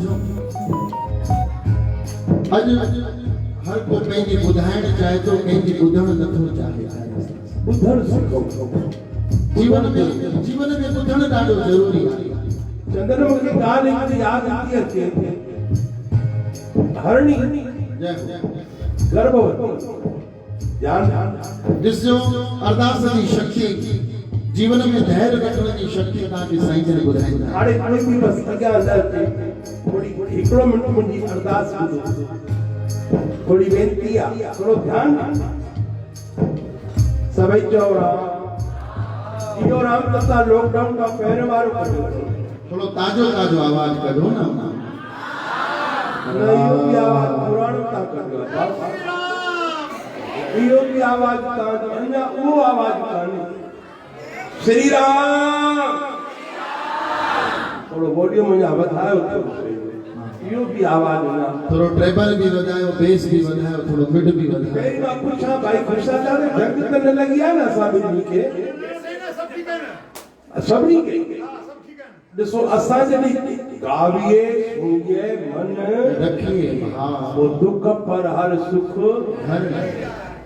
अॼु हर को पंहिंजी ॿुधाइण चाहे थो कंहिंजी ॿुधण नथो चाहे ॿुधण सिखो जीवन में ॿुधण ॾाढो ज़रूरी आहे चंद्रमुखी की ॻाल्हि हिकिड़ी यादि थी अचे हरणी गर्भवती ध्यान ॾिसजो अरदास जी शक्ति जीवन में धैर्य रखण जी शक्ति तव्हांखे साईं जन ॿुधाईंदा हाणे कोई बि बस अॻियां अंदरि अचे थोरी हिकिड़ो मिंट मुंहिंजी अरदास ॿुधो थोरी वेनती आहे थोरो ध्यानु सभई चओ राम इहो राम कथा लॉकडाउन खां पहिरियों वारो कढो थोरो ताज़ो आवाज़ कढो न इहो बि आवाज़ पुराणो था कढो इहो बि आवाज़ तव्हांजो अञा उहो आवाज़ कान्हे श्री राम थोरो वॉल्यूम अञा वधायो इहो बि आवाज़ अञा थोरो ट्रेबल भी वधायो बेस भी वधायो थोरो मिड भी वधायो पहिरीं मां पुछां भाई ख़ुशा दादा जंग त न लॻी आहे न असां ॿिन्ही खे सभिनी खे ॾिसो असां जॾहिं गावीए सुणिए मन रखिए वो दुख पर हर सुख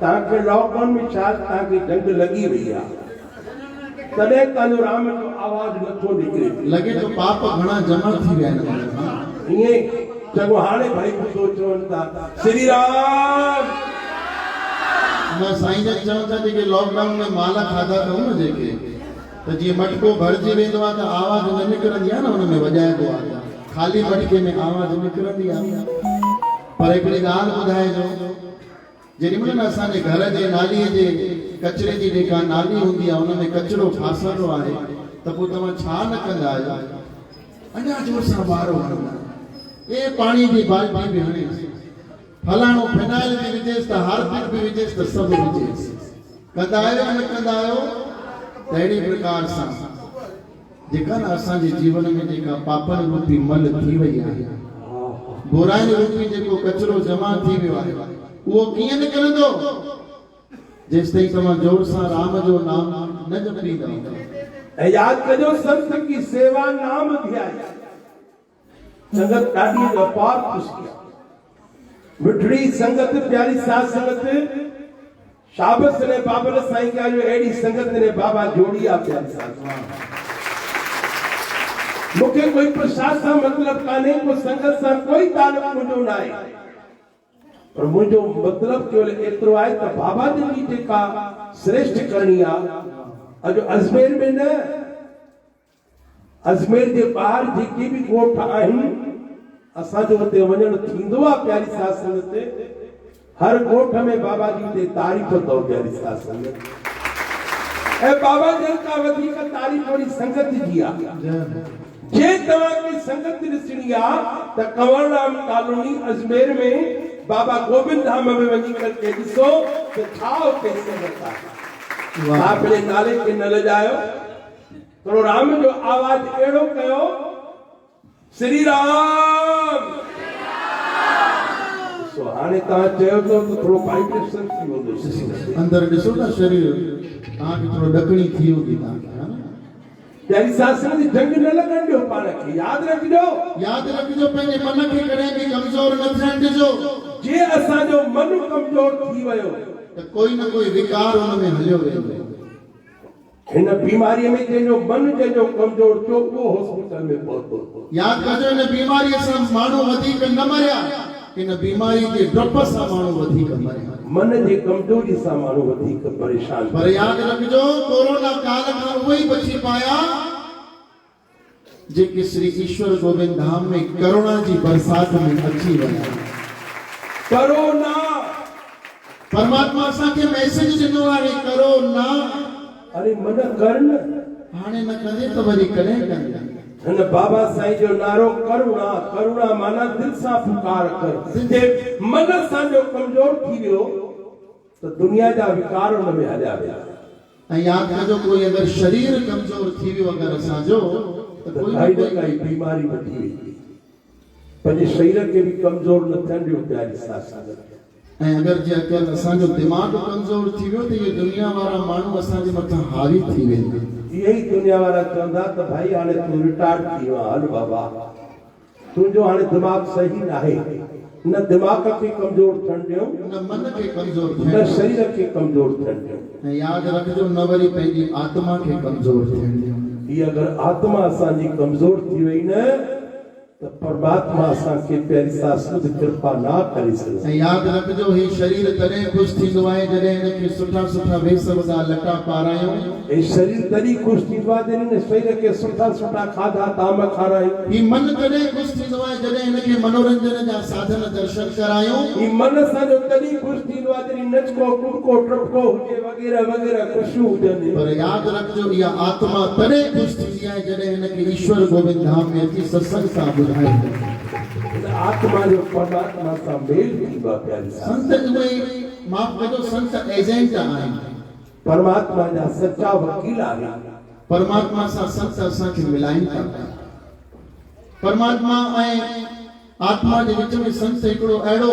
तव्हांखे लॉकडाउन में छा तव्हांखे जंग लॻी वई आहे तॾहिं तव्हांजो राम जो आवाज़ नथो निकिरे लॻे तो पाप घणा जमा थी विया आहिनि ईअं चङो हाणे भाई ॿुधो चवनि था श्री राम न साईं जन चवनि था जेके लॉकडाउन में माल खाधा अथऊं न जेके त जीअं मटको भरिजी वेंदो आहे त आवाज़ न निकिरंदी आहे न हुन में वॼाइबो आहे ख़ाली मटके में आवाज़ निकिरंदी आहे पर हिकिड़ी ॻाल्हि ॿुधाइजो जेॾी महिल न असांजे घर जे नालीअ जे कचिरे जी जेका नाली हूंदी आहे हुन में कचिरो फासंदो आहे त पोइ तव्हां छा न कंदा आहियो अञा जोर सां ॿारो हणंदा ए पाणी जी बाल्टी बि हणे फलाणो फिनाइल बि विझेसि त हार्पिक बि विझेसि त सभु विझेसि कंदा आहियो न कंदा आहियो त अहिड़ी प्रकार सां जेका न असांजे जीवन में जेका पापन रूपी मल थी वई आहे बुराई रूपी जेको कचरो जमा थी वियो आहे उहो कीअं निकिरंदो जेसिताईं तव्हां जोर सां राम जो नाम न जपींदा ऐं यादि कजो संत की सेवा नाम ध्याई संगत ॾाढी अपार ख़ुशी आहे मिठड़ी संगत प्यारी साथ संगत शाबस ने बाबर साईं का जो एडी संगत ने बाबा जोड़ी आ प्यारी साथ मुखे कोई प्रशासन मतलब काने को संगत सा कोई ताल्लुक मुझो ना है पर मुझो मतलब केवल एतिरो आहे त बाबा जी जेका श्रेष्ठ करणी आहे अॼु अजमेर में न अजमेर जे ॿाहिरि जेके बि ॻोठ आहिनि असांजो हुते वञणु थींदो आहे प्यारी साथ संगत हर ॻोठ में बाबा जी ते तारीफ़ अथव प्यारी साथ संगत ऐं बाबा जन खां वधीक तारीफ़ वारी संगत जी आहे जे तव्हांखे संगत ॾिसणी आहे त कंवरराम कॉलोनी अजमेर में बाबा गोविंद धाम में वञी करे ॾिसो त छा हुते संगत आहे तव्हां पंहिंजे नाले खे न लॼायो थोरो राम जो आवाज़ अहिड़ो कयो श्री राम सो हाणे तव्हां चयो त थोरो वाइब्रेशन थी वेंदो अंदरि ॾिसो न शरीर तव्हांखे थोरो ॾकणी थी हूंदी तव्हांखे प्यारी साथ संगत जंग न लॻण ॾियो पाण खे यादि रखिजो पंहिंजे मन खे कॾहिं बि कमज़ोर न थियण ॾिजो जे असांजो मन कमज़ोर थी वियो त कोई न कोई विकार हुन में हलियो वेंदो हिन बीमारीअ में जंहिंजो मन जंहिंजो कमज़ोर थियो उहो हॉस्पिटल में पहुतो यादि कजो हिन बीमारीअ सां माण्हू वधीक न मरिया हिन बीमारी जे डप सां माण्हू वधीक मरिया मन जे कमजोरी सां माण्हू वधीक परेशान पर यादि रखिजो कोरोना काल खां उहे ई बची पाया जेके श्री ईश्वर गोविंद धाम में करुणा जी बरसात में अची विया करोना परमात्मा असांखे मैसेज ॾिनो आहे करोना अरे मन करण हाणे न कंदे त वरी कॾहिं कंदे हिन बाबा साईं जो नारो करुणा करुणा माना दिल सां पुकार कर जे मन असांजो कमज़ोर थी वियो त दुनिया जा विकार हुन में हलिया विया ऐं यादि कजो कोई अगरि शरीर कमज़ोर थी वियो अगरि असांजो त कोई काई बीमारी वठी वेंदी पंहिंजे शरीर खे बि कमज़ोर न थियण ॾियो प्यारी साथ संगत ऐं अगरि जे अगरि असांजो दिमाग़ कमज़ोर थी वियो त इहे दुनिया वारा माण्हू असांजे मथां हावी थी वेंदा इहे ई दुनिया वारा चवंदा त भाई हाणे तूं रिटायर्ड थी वियो हल बाबा तुंहिंजो हाणे दिमाग़ सही न आहे न दिमाग़ खे कमज़ोर थियण ॾियो न मन खे कमज़ोर न शरीर खे कमज़ोर थियण ॾियो ऐं यादि रखिजो न वरी पंहिंजी आत्मा खे कमज़ोर थियण ॾियो हीअ अगरि आत्मा असांजी कमज़ोर थी वई न त परमात्मा असांखे प्यारी साथ संगत कृपा न करे सघे ऐं यादि रखिजो ही शरीर तॾहिं ख़ुशि थींदो आहे जॾहिं हिनखे सुठा सुठा वेस वॻा लटा पारायूं ऐं शरीर तॾहिं ख़ुशि थींदो आहे जॾहिं हिन शरीर खे सुठा सुठा खाधा ताम खारायूं ही मन तॾहिं ख़ुशि थींदो आहे जॾहिं हिनखे मनोरंजन जा साधन दर्शन करायूं ही मन असांजो तॾहिं ख़ुशि थींदो आहे जॾहिं नचको कुटको टपको हुजे वग़ैरह वग़ैरह ख़ुशियूं हुजनि पर यादि रखिजो इहा आत्मा तॾहिं ख़ुशि थींदी आहे जॾहिं हिनखे ईश्वर गोविंद धाम में अची सत्संग सां ॿुधाए आत्मा जो परमात्मा सां मेल थींदो आहे प्यारी संत उहे माफ़ कजो संत एजेंट आहिनि परमात्मा जा सच्चा वकील आहिनि परमात्मा सां संत असांखे मिलाइनि था परमात्मा ऐं आत्मा जे विच में संत हिकिड़ो अहिड़ो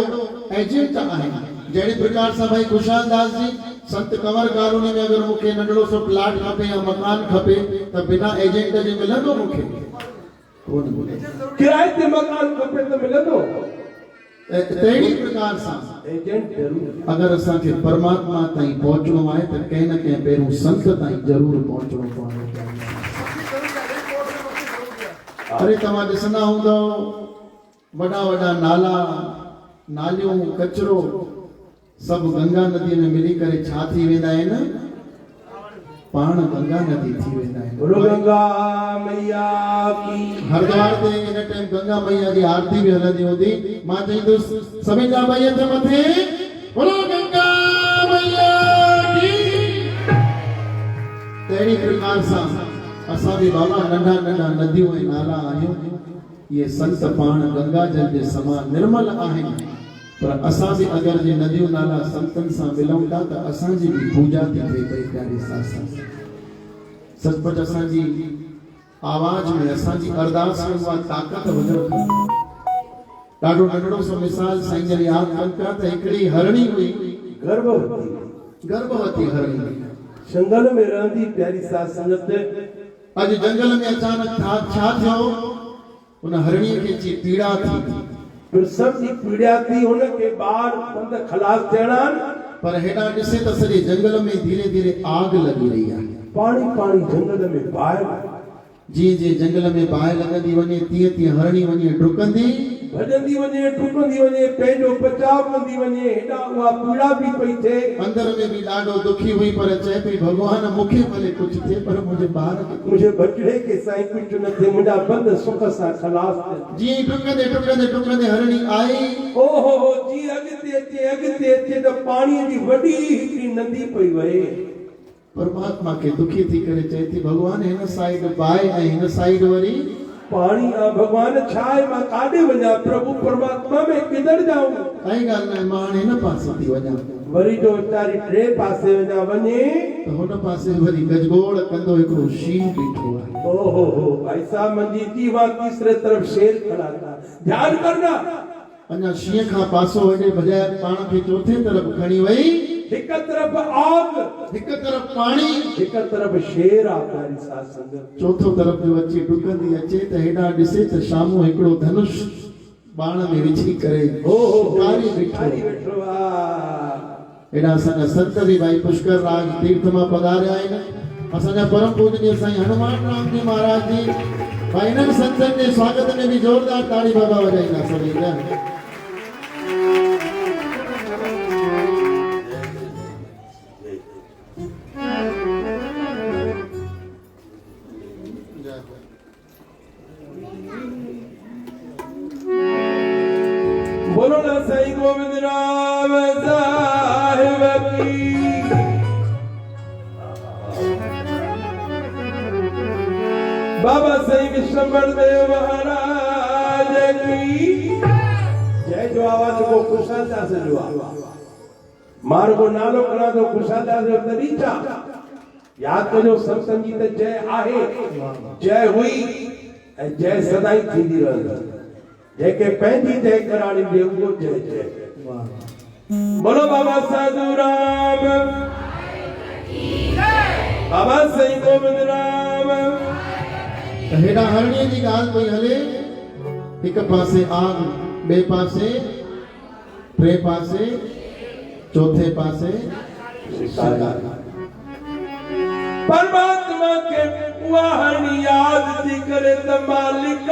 एजेंट आहिनि जहिड़े प्रकार सां भाई खुशहाल दास जी संत कंवर कॉलोनी में अगरि मूंखे नंढड़ो सो प्लाट खपे या मकान खपे त बिना एजेंट जे मिलंदो मूंखे कोन मिले किराए ते मकान खपे त मिलंदो तहिड़ी प्रकार सां एजेंट ज़रूर अगरि असांखे परमात्मा ताईं पहुचणो आहे त कंहिं न कंहिं पहिरियों संत ताईं ज़रूर पहुचणो पवंदो अरे तव्हां ॾिसंदा हूंदव वॾा वॾा नाला नालियूं कचरो सब गंगा नदी में मिली करे छा थी वेंदा आहिनि पाण गंगा नदी थी वेंदा आहिनि बोलो गंगा मैया की हरिद्वार ते इन टाइम गंगा मैया जी आरती भी हलंदी हूंदी मां चईंदुसि सभिनि जा भई हथ मथे बोलो गंगा मैया की तहिड़ी प्रकार सां असां बि बाबा नंढा नंढा नदियूं ऐं नाला आहियूं ये संत पाण गंगा जल जे समान निर्मल आहिनि पर असां बि अगरि जे नदियूं नाला संतनि सां मिलूं था त असांजी बि पूजा थी थिए पई प्यारी साथ सचमुच असांजी आवाज में असांजी अरदास में उहा ताक़त वधो ॾाढो नंढड़ो सो मिसाल साईं जन यादि कनि पिया त हिकिड़ी हरणी हुई गर्भवती हरणी जंगल में रहंदी प्यारी साथ संगत अॼु जंगल में अचानक छा थियो उन हरणीअ खे अची पीड़ा थी प्रसव जी पीड़ा थी उनके बाद बंद खलास थियणा पर हेॾा ॾिसे त सॼे जंगल में धीरे धीरे आग लॻी रही आहे पानी पानी जंगल में बाहि जीअं जीअं जंगल में बाहि लॻंदी वञे तीअं तीअं हरणी वञे डुकंदी भॼंदी वञे टुकंदी वञे पंहिंजो बचाव कंदी वञे हेॾा उहा पीड़ा बि पई थिए अंदर में भी ॾाढो दुखी हुई पर चए पई भगवान मूंखे भले कुझु थिए पर मुंहिंजे ॿार खे मुंहिंजे बचड़े खे साईं कुझु न थिए मुंहिंजा बंद सुख सां खलास थिए जीअं डुकंदे डुकंदे डुकंदे हरणी आई ओहो जी अॻिते अचे त पाणीअ जी वॾी हिकिड़ी नदी पई वहे परमात्मा खे दुखी थी करे चए थी भगवान हिन साइड बाहि ऐं हिन साइड वरी पानी भगवान छा आहे मां काॾे वञा प्रभु परमात्मा में किधर जाऊं काई ॻाल्हि न आहे मां हाणे हिन पासे थी वञा वरी जो वीचारी टे पासे वञा वञे त हुन पासे वरी गजगोड़ कंदो हिकिड़ो शींहुं बीठो आहे ओहो भाई साहब मंजी थी वहां तीसरे तरफ शेर खड़ा था ध्यान करना अञा शींहं खां पासो हेॾे बजाए पाण खे चोथे तरफ़ खणी वई हिक तरफ आग हिक तरफ़ पाणी हिक तरफ शेर आ प्यारी साथ संगत चौथो तरफ़ जो अची डुकंदी अचे त हेॾा ॾिसे त साम्हूं हिकिड़ो धनुष बाण में विझी करे शिकारी वेठो हेॾा असांजा संत बि भाई पुष्कर राज तीर्थ मां पधारिया आहिनि असांजा परम पूजनीय साईं हनुमान राम जी महाराज जी भाई हिननि संतनि जे स्वागत में बि ज़ोरदार ताड़ी बाबा वॼाईंदा सभई न बोलो ना साईं गोविंद राम साहिब की बाबा साईं विश्वंभर देव महाराज की जय जो आवाज को कुशादा से जो मार को नालो करा तो कुशादा से तरीचा याद करो संतन जी त जय आहे जय हुई ऐं जय सदाई थींदी रहंदी जेके पंहिंजी जय कराणी दे वो जय जय बोलो बाबा साधु राम बाबा साईं गोविंद राम हेॾा हरणीअ जी ॻाल्हि पई हले हिक पासे आग ॿिए पासे टे पासे चौथे पासे परमात्मा के वाहनी याद थी करे त मालिक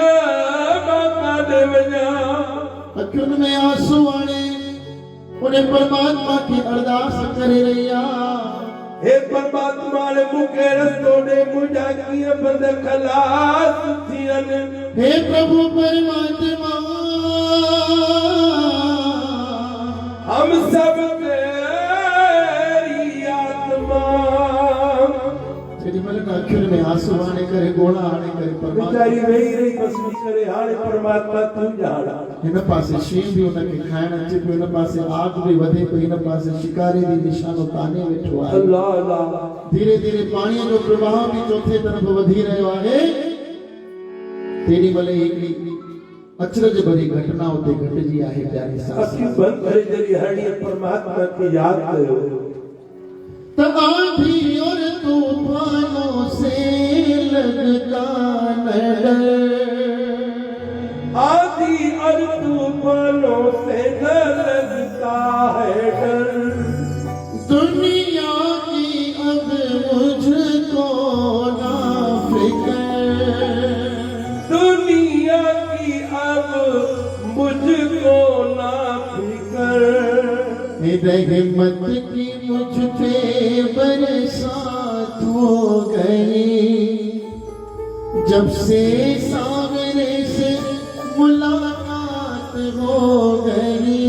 बाबा दे वञा अखियुनि में आंसू आणे उन परमात्मा की अरदास करे रही आहे हे परमात्मा ने मुखे रस्तो दे मुझा कीअं बंद खलास थियनि हे प्रभु परमात्मा हम सब तेरी आत्मा जेॾी महिल अखियुनि में आंसू आणे करे गोड़ा आणे करे परमात्मा बेचारी वेही रही बसि करे हाणे परमात्मा तू ॼाण हिन पासे शींहुं बि हुनखे खाइण अचे पियो हिन पासे आग बि वधे पई हिन पासे शिकारी बि निशानो ताने वेठो आहे अल्लाह अल्लाह धीरे धीरे पाणीअ जो प्रवाह बि चौथे तरफ़ वधी रहियो आहे तेॾी महिल हिकिड़ी अचरज भरी घटना उते घटिजी आहे प्यारी साथ अखियूं बंदि करे जरी हरणीअ परमात्मा खे यादि कयो त आंधी और तूफानों से लगता न डर आंधी और तूफानों से न लगता है डर दुनिया की अब मुझको ना फिक्र दुनिया की अब मुझको ना फिक्र रह रहमत की मुझ पे बरसात हो गई, जब से सावरे से मुलाकात हो गई।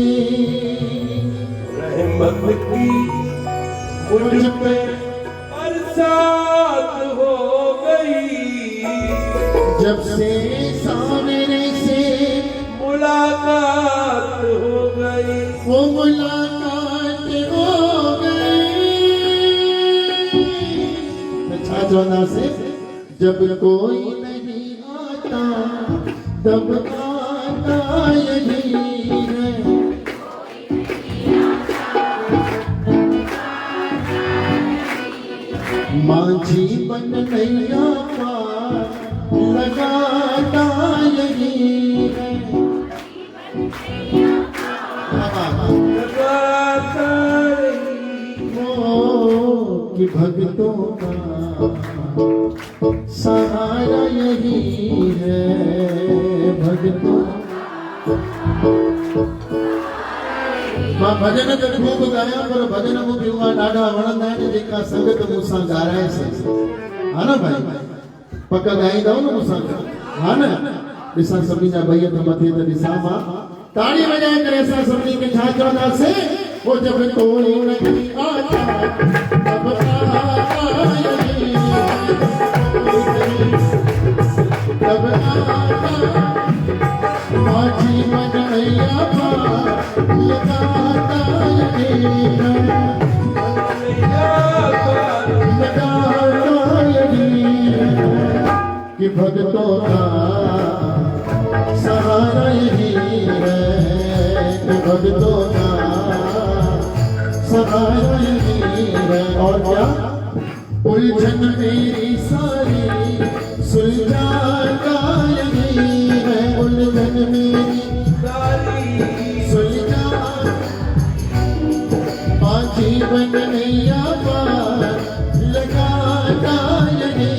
रहमत की मुझ पे बरसात हो गई, जब से सावरे से मुलाकात हो गई, वो मुलाकात हो गई। अच्छा चौदह से जब कोई नहीं आता तब आता यही है। माझी बन नैया पार लगाता यही है। लगाता ओ कि भक्तों का सहारा यही है, भक्तों मां भजन त खूब गाया, पर भजन मूंखे उहा ॾाढा वणंदा आहिनि जेका संगत मूंसां ॻाराए सघे। हा न भाई, पक ॻाईंदव न मूंसां? हा न, ॾिसां सभिनी जा ॿई हथ मथे त ॾिसां मां ताड़ी वॼाए करे असां सभिनी खे छा चवंदासीं? वो जब कोई नहीं आता तब आता यही, तब आता माझी मन नैया पार लगाता यही है, लगाता यही है कि भक्तों का सहारा यही है, कि भक्तों का सहारा यही है। और क्या? उलझन मेरी सारी सुलझाता यही है, उलझन मेरी सारी सुलझा जीवन नैया पार लगाता यही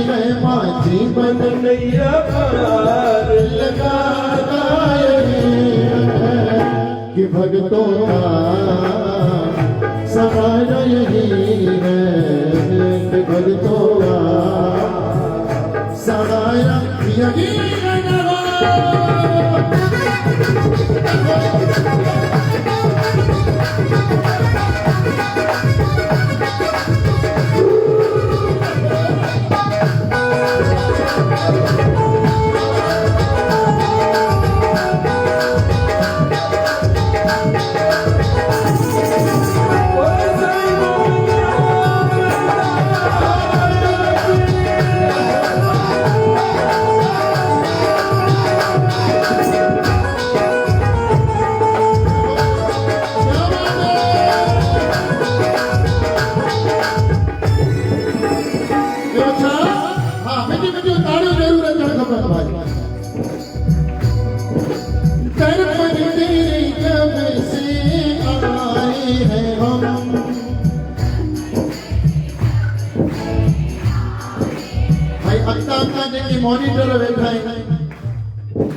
है, माँ जीवन नैया पार लगाता यही है कि भक्तों का सहारा यही है, कि भक्तों का सहारा यही है। मॉनिटर वेठा आहिनि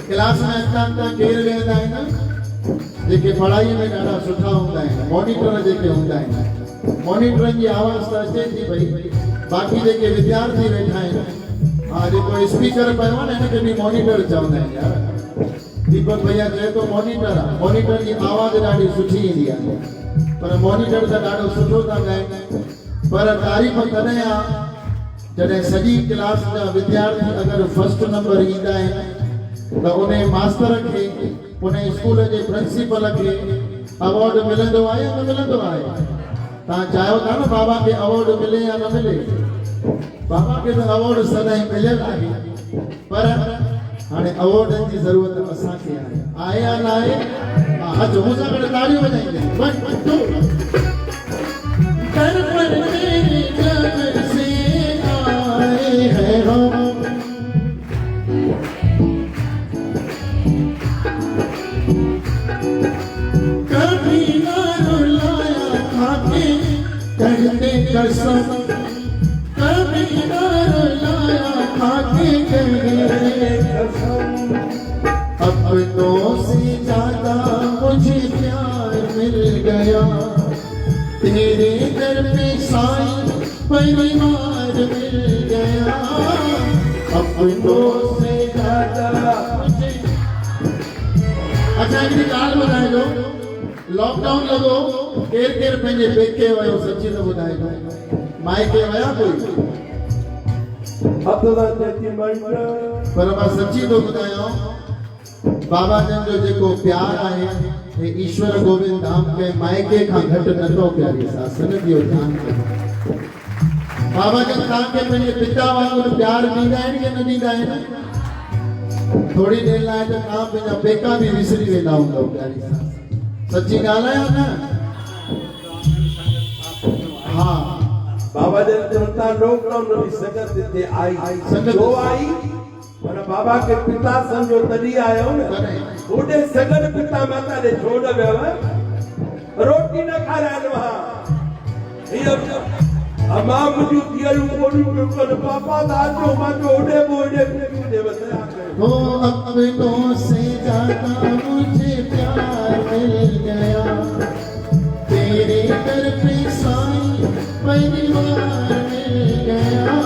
क्लास में अॻिता केरु वेहंदा आहिनि जेके पढ़ाईअ में ॾाढा सुठा हूंदा आहिनि, मॉनिटर जेके हूंदा आहिनि। मॉनिटरनि जी आवाज़ त अचे थी भई, बाक़ी जेके विद्यार्थी वेठा आहिनि, हा जेको स्पीकर पियो आहे न हिनखे बि मॉनिटर चवंदा आहिनि यार। दीपक भैया चए थो मॉनिटर आहे, मॉनिटर जी आवाज़ ॾाढी सुठी ईंदी आहे, पर मॉनिटर त ॾाढो सुठो था ॻाइनि। पर तारीफ़ तॾहिं आहे जॾहिं सॼी क्लास जा विद्यार्थी अगरि फर्स्ट नंबर ईंदा आहिनि त उन मास्टर खे, उन स्कूल जे प्रिंसिपल खे अवॉर्ड मिलंदो आहे या न मिलंदो आहे? तव्हां चाहियो था न बाबा खे अवॉर्ड मिले या न मिले? बाबा खे त अवॉर्ड सदाईं मिलियल आहे, पर हाणे अवॉर्डनि जी ज़रूरत असांखे आहे या न आहे? हा, अचो मूंसां गॾु ताड़ियूं वॼाईंदे। वन टू कर पर तेरी जब से आए हैं हम, कभी ना रुलाया खाके कहते कसम, कभी ना रुलाया खाके कहते कसम। अपनों से ज्यादा मुझे प्यार मिल गया, तेरे दर पे साईं परिवार मिल गया, अपनों से ज्यादा मुझे। अच्छा हिकिड़ी ॻाल्हि ॿुधाए ॾो, लॉकडाउन लॻो, केरु केरु पंहिंजे पेके वियो सची त ॿुधाइजो, माइके विया कोई? पर मां सची थो ॿुधायां, बाबा जन जो जेको प्यार आहे हे ईश्वर गोविंद धाम के माइके खां घटि नथो प्यारी सा सनदी जो ध्यान कयो। बाबा जन तव्हांखे पंहिंजे पिता वांगुरु प्यार ॾींदा आहिनि कि न ॾींदा आहिनि? थोड़ी देर लाइ त तव्हां पंहिंजा पेका बि विसरी वेंदा हूंदव प्यारी सा, सची ॻाल्हि आहे न? हा बाबा जन जनता लॉकडाउन में संगत हिते आई, संगत जो आई पर बाबा के पिता समझो तॾहिं आयो न, ओॾे सगन पिता माता ॾे छो न वियव, रोटी न खाराइनि वहां। अमां मुंहिंजूं धीअरूं कोॾियूं पियूं कनि, पापा दादो मां ओॾे बोॾे पियूं वसया हो अपनों से ज्यादा मुझे प्यार मिल गया, तेरे दर पे साईं परिवार मिल गया,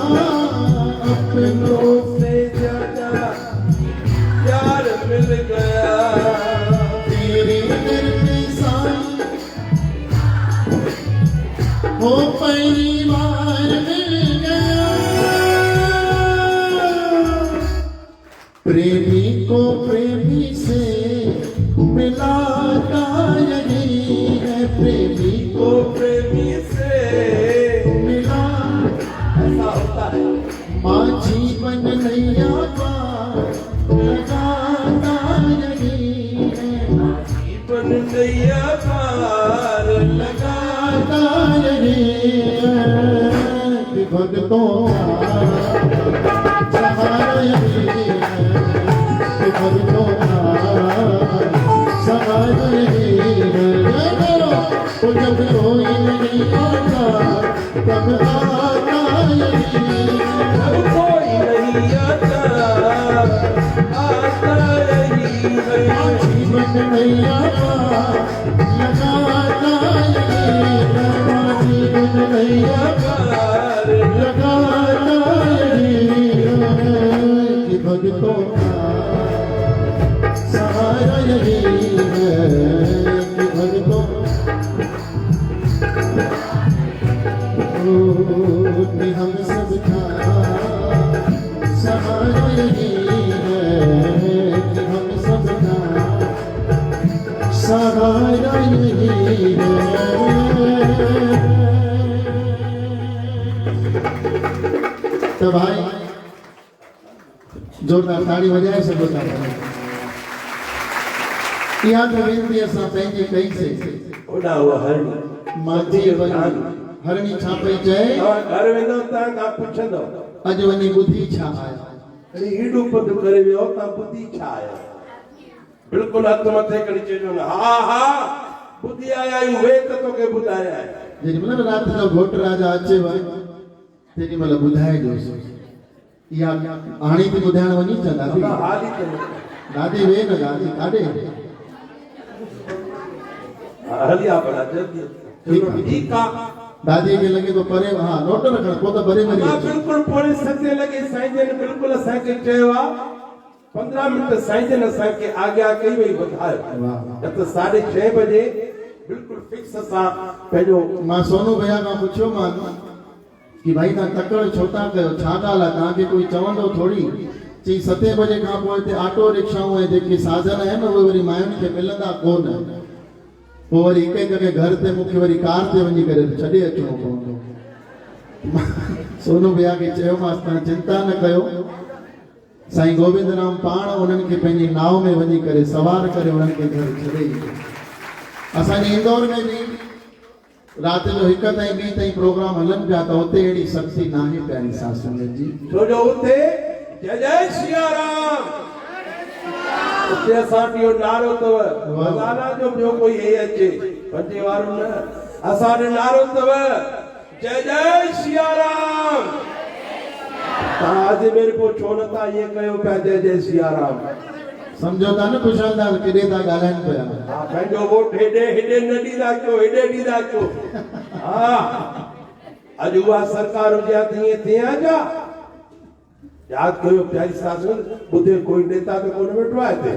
अपनों से ज्यादा प्यार मिल गया, तेरे दर पे साईं हो परिवार मिल गया। प्रेमी को प्रेमी से मिलाता यही है, प्रेमी को प्रेमी से मिला ऐसा होता है। माँ जीवन नैया पार लगाता यही है, जीवन नैया पार लगाता यही है, कि भक्तों का सहारा यही है, कि भक्तों का सहारा यही है। वो जब कोई नहीं आता तब आता यही है, अब कोई नहीं आता, आता यही है, जीवन नैया पार लगाता यही है, जीवन नैया पार लगाता यही है, कि भक्तों का सहारा यही है, कि भक्तों कि हम सब का सहारा यही है, कि हम सब का सहारा यही है। तो भाई जोरदार ताड़ी बजाए सघो था। इहा त वेनती असां पंहिंजे कई से ओॾा उहा हरणी मांजी हरणी छा पई चए, तव्हां घर वेंदव तव्हां खां पुछंदव अॼु वञी ॿुधी छा आया, अरे हेॾो पंधु करे वियो तव्हां ॿुधी छा आया, बिल्कुलु हथ मथे करे चइजो न हा हा ॿुधी आया आहियूं, वे त तोखे ॿुधाया आहे। जेॾी महिल राति जो घोट राजा अचेव तेॾी महिल ॿुधाइजोसि। इहा हाणे बि ॿुधाइण वञी छा दादी? हाल ई दादी वे न दादी काॾे? हलिया भला जल्दी ठीकु आहे। दादी खे लॻे थो परे, हा नोट रखण पोइ त परे वञी मां बिल्कुलु पौणे 7 लॻे साईं जन बिल्कुलु असांखे चयो आहे 15 मिंट साईं जन असांखे आज्ञा कई वई ॿुधायो, न त 6:30 बजे बिल्कुलु फिक्स असां पंहिंजो। मां सोनू भैया खां पुछियोमान कि भाई तव्हां तकड़ छो था कयो, छा ॻाल्हि आहे, तव्हांखे कोई चवंदो थोड़ी? चई 7 बजे खां पोइ हिते ऑटो रिक्शाऊं ऐं जेके साधन आहिनि उहे वरी मायुनि खे मिलंदा कोन, पोइ वरी हिक हिक खे घर ते मूंखे वरी कार ते वञी करे छॾे अचिणो पवंदो। सोनू भैया खे चयोमांसि तव्हां चिंता न कयो, साईं गोविंद राम पाण उन्हनि खे पंहिंजी नाव में वञी करे सवार करे उन्हनि खे घर छॾे ईंदो। असांजे इंदौर में बि राति जो 1 ताईं 2 ताईं प्रोग्राम हलनि पिया त उते अहिड़ी शक्ति नाहे प्यारी साध संगत जी, छो जो उते जय जय सिया राम उते असां इहो नारो अथव, नारा जो ॿियो कोई हे अचे पंजे वारो न, असां ॾे नारो अथव जय जय सिया राम। तव्हां अजमेर पोइ छो नथा ईअं कयो पिया जय जय सिया राम? समझो था न खुशहाल केॾे था ॻाल्हाइनि पिया। पंहिंजो वोट हेॾे हेॾे न ॾींदा कयो, हेॾे ॾींदा कयो। हाँ अॼु उहा सरकार हुजे हा त ईअं थिए हा छा यादि कयो प्यारी सासु ॿुधे कोई नेता त कोन वेठो आहे हिते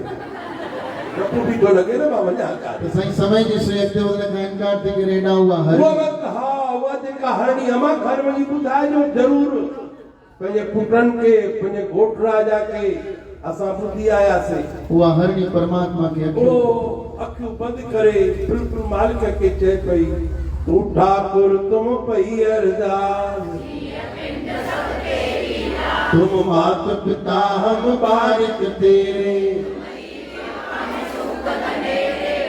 डपु बि थो लॻे न मां वञा तो सही समय जी से अॻिते वधण खां इनकार थी करे हेॾा हुआ उहा हरी वक़्तु हा उहा जेका हरणी अमा घर वञी ॿुधाइजो ज़रूरु पंहिंजे पुटनि खे पंहिंजे घोट राजा खे असां ॿुधी आयासीं हुआ हरणी परमात्मा के ओ अखियूं अखियूं बंदि करे बिल्कुलु मालिक खे चए पई तूं ठाकुर तुम पई अरदास तुम मात पिता हम बारिक तेरे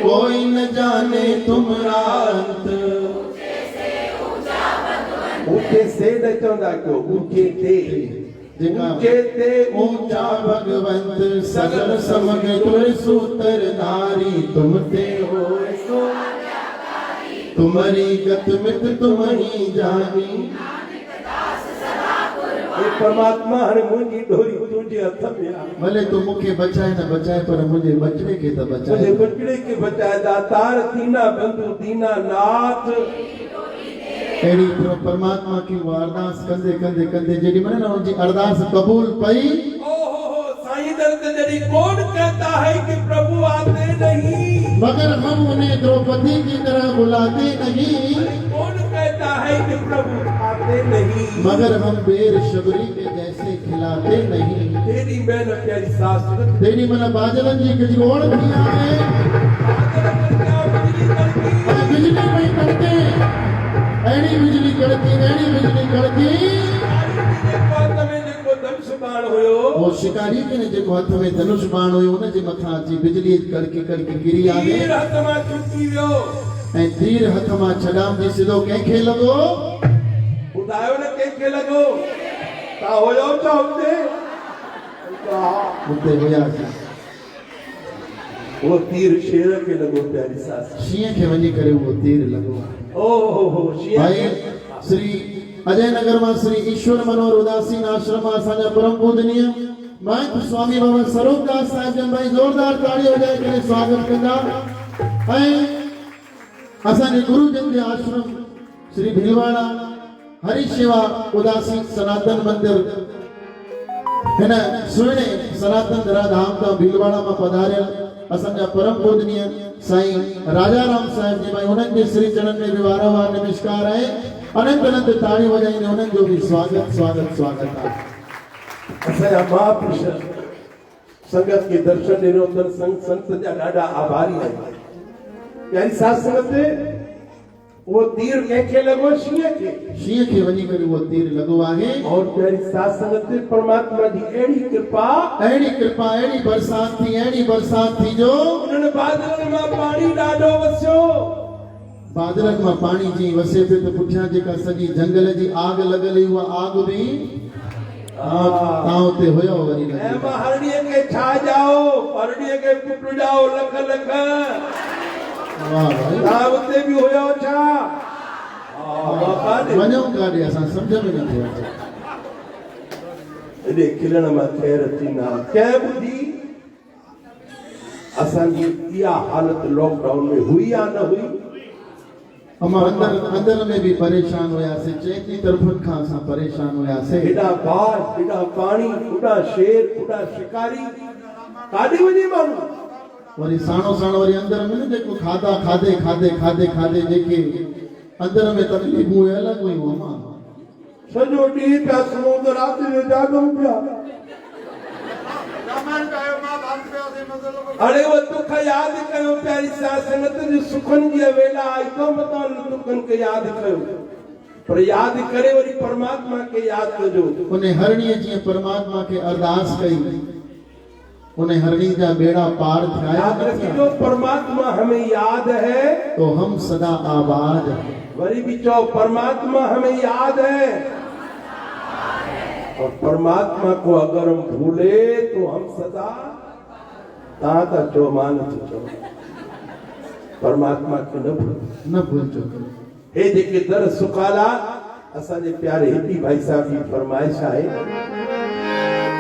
कोई न जाने तुमरा अंत ऊंचे से न चवंदा कयो ऊंचे ते ऊंचे ते ऊंचा भगवंत सगल समग तुर सूतर नारी तुम ते हो सो तुम्हारी गत मित तुम ही जानी हे परमात्मा हाणे मुंहिंजी डोरी तुंहिंजे हथ में आहे भले तू मुखे बचाए न बचाए पर मुझे बचड़े के तो मुंहिंजे बचाए बचड़े खे बचाए दातार दीना बंधु दीना नाथ अहिड़ी परमात्मा की वो अरदास कंदे कंदे कंदे जेडी मने ना उनजी अरदास कबूल पई ओहो साईं दर्द जड़ी कौन कहता है कि प्रभु आते नहीं मगर हम उन्हें द्रौपदी की तरह बुलाते नहीं कौन कहता है कि प्रभु आते नहीं मगर हम बेर शबरी के जैसे खिलाते नहीं तेरी मैंने प्यारी सास तेरी मन बाजलन जी की जोड़ दिया है बिजली नहीं करते ऐनी बिजली कड़की वो शिकारी के ने जेको हथ में धनुष बाण हुयो उन जे मथा अची बिजली कड़की कड़की गिरी आवे तीर हथ मां छुटी वियो ऐं तीर हथ मां छडाम जी सिधो कंहिंखे लॻो ॿुधायो न कंहिंखे लॻो तव्हां हुयो छा हुते हुते हुयासीं वो तीर शेर के लॻो प्यारी सास शींहं खे वञी करे उहो तीर लॻो ओहो भाई श्री अजय नगर में श्री ईश्वर मनोहर उदासीन आश्रम असांजा परम पूजनीय महंत स्वामी बाबा सरोजदास साहिब जन भाई जोरदार ताड़ी वजाए करे स्वागत कंदा ऐं असांजे गुरु जन जे आश्रम श्री भिलवाड़ा हरि सेवा उदासीन सनातन मंदिर हिन सुहिणे सनातन धराधाम तां भिलवाड़ा में पधारियल असांजा परम पूजनीय साईं राजा राम साहिब जी भाई उन्हनि जे श्री चरण में भी वारंवार नमस्कार है अनंत अनंत ताड़ी वजाईंदे उन्हनि जो भी स्वागत स्वागत स्वागत आहे असांजा महापुरुष संगत के दर्शन ॾिनो अथनि संत जा ॾाढा आभारी आहिनि प्यारी साथ संगत वो तीर कंहिंखे लॻो शींहं खे वञी करे वो तीर लॻो आहे और प्यारी साथ संगत परमात्मा जी अहिड़ी कृपा अहिड़ी बरसात थी जो उन्हनि बादलनि मां पाणी ॾाढो वसियो बादलनि मां पाणी जी वसे पे तो पुठियां जेका सॼी जंगल जी आग लॻल हुई उहा आग बि तव्हां उते हुयो वरी ऐं मां हरड़ीअ खे छा ॼाओ हरड़ीअ खे पुट ॼाओ लख लख वाह भाई तव्हां उते बि हुयो छा वञूं काॾे असां सम्झ में नथो अचे एॾे खिलण मां ख़ैर अची न कंहिं ॿुधी असांजी इहा हालत लॉकडाउन में हुई या न हुई अमा अंदर में भी परेशान हुयासीं चेकी तरफन खां असां परेशान हुयासीं हेॾा बाढ़ हेॾा पाणी उॾा शेर उॾा शिकारी काॾे वञे माण्हू वरी साणो साण वरी अंदर में न जेको खाधा खाधे जेके अंदर में तकलीफ़ूं अलॻि हुयूं अमा सॼो ॾींहुं पिया सुम्हूं त राति जो जाॻूं पिया अरे वो दुख याद कयो प्यारी साथ संगत जो सुखन जी वेला आई तो मतां दुखन के याद कयो पर याद करे वरी परमात्मा के याद कजो उन्हें हरणी जी परमात्मा के अरदास कई उन्हें हरणी जा बेड़ा पार थिया याद रखियो परमात्मा हमें याद है तो हम सदा आबाद हैं वरी भी चो परमात्मा हमें याद है और परमात्मा को अगर हम भूले तो हम सदा ताता चो मान चो परमात्मा को न भूलजो हे जेके दर सुखाला असांजे प्यारे हिपी भाई साहब जी फरमाइश आहे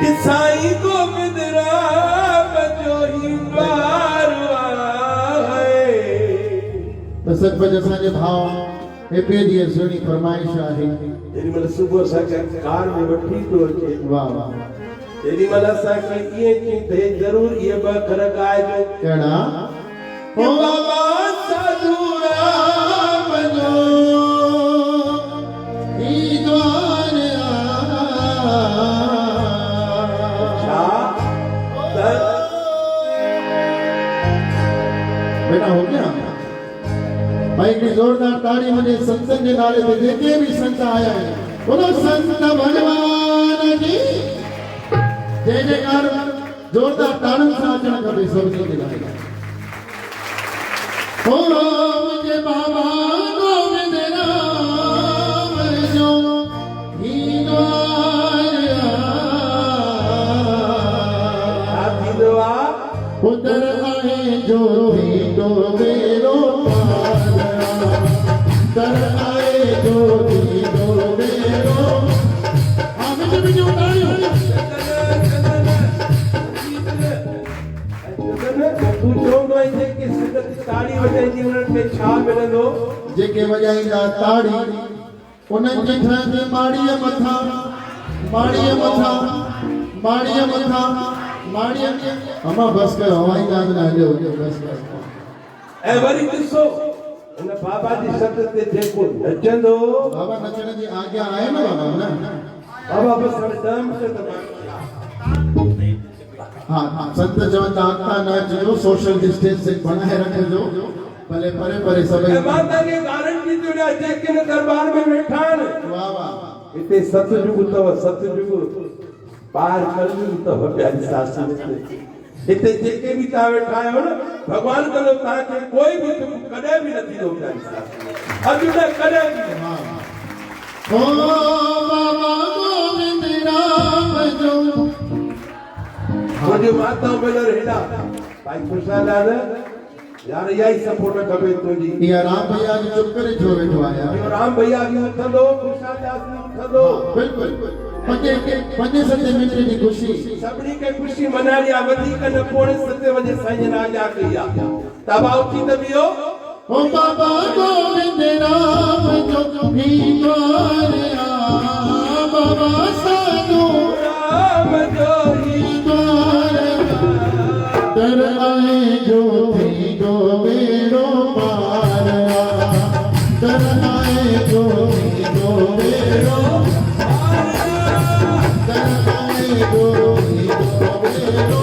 कि साईं गोविंद राम जो ही द्वार आहे त सचपच असांजे भाव हे पेरी सुणी फरमाइश आहे जेडी मल सुबह असांखे कार में वठी तो अचे वाह वाह जेडी मल असांखे इहे चई त ज़रूर इहे ॿ घर ॻाइजो कहिड़ा ओ बाबा साधू राम जो ई द्वार छा बेटा हो गया भाई की जोरदार ताड़ी मुझे संतन के नाले पे जेके भी संत आया है बोलो संत भगवान की जय जयकार जोरदार ताड़न से अचण खपे सभिनी खे ॻाल्हि ओ मुझे बाबा गोविंद राम जो ही द्वार छा थींदो आहे उधर आए जो भी तो मेरो उधर आए जो भी तो मेरो आगे भी जो तालियों तू चवंदो आहे जेके संगत ताड़ी वॼाईंदी उन्हनि खे छा मिलंदो जेके वॼाईंदा ताड़ी उन्हनि जी ठहंदी माड़ीअ मथां अम्मा बस करो हवाई जहाज न हलियो बस करो ऐं वरी ॾिसो हिन बाबा जी सत ते जेको नचंदो बाबा नचण जी आज्ञा आहे न बाबा न बाबा बस हाणे 10 मिंट हाँ संत चवंदा अॻिता न अचिजो सोशल डिस्टेंसिंग बनाए रखिजो भले परे परे सभई ऐं मां तव्हांखे गारंटी थो ॾियां जेके हिन दरबार में वेठा आहिनि वाह वाह हिते सतयुग अथव सतयुग पार कलयुग अथव प्यारी सासू हिते जेके बि तव्हां वेठा आहियो न भॻवान कंदो तव्हांखे कोई बि दुख कॾहिं बि न थींदो प्यारी सासू अॼु न कॾहिं बि ओ बाबा गोविंद राम जो मुंहिंजी माताऊं भेनर हेॾा भाई खुशहाल यार इहा ई सपोर्ट खपे तुंहिंजी इहा राम भैया जी चुप करे छो वेठो आया इहो राम भैया बि उथंदो खुशहाल बि उथंदो बिल्कुल पंजे सते मिंट जी ख़ुशी सभिनी खे ख़ुशी मनाइणी आहे वधीक न पौणे 7 बजे साईं जन आज्ञा कई आहे तव्हां उथी त बीहो ओ बाबा गोविंद राम जो भी द्वार बाबा साधु राम जो ही द्वार दर आए जो भी दो मेरो पार दर आए जो भी दो मेरो दर आए जो भी दो मेरो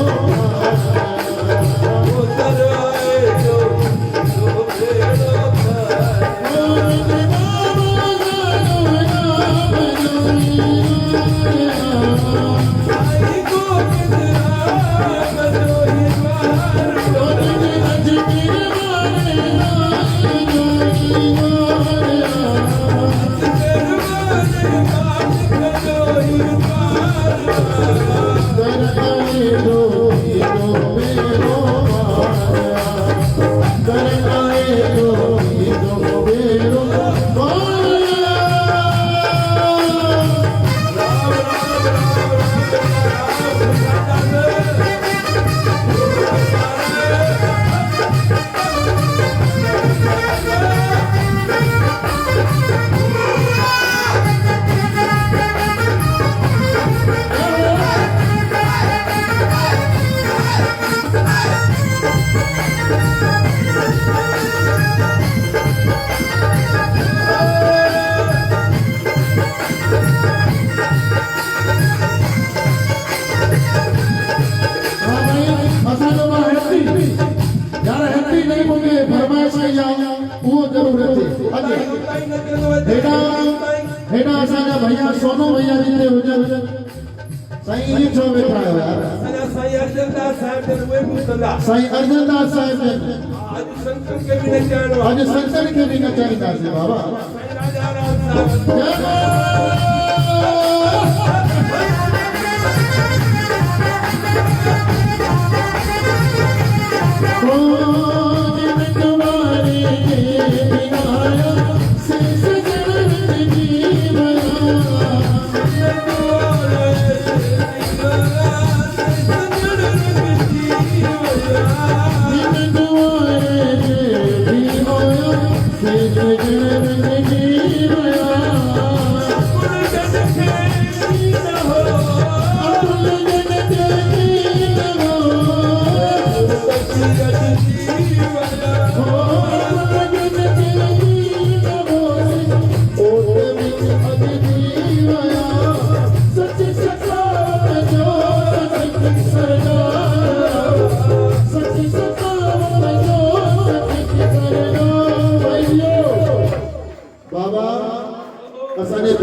भैया सोनू भैया जी ने हुजन साईं ये छो वेठा आयो यार साईं अर्जनदास साहिब ने उहे बि उथंदा साईं अर्जनदास साहिब ने आज संतन खे बि नचाइणो आहे आज संतन खे बि नचाईंदासीं बाबा साईं राजा राम साहिब Thank you.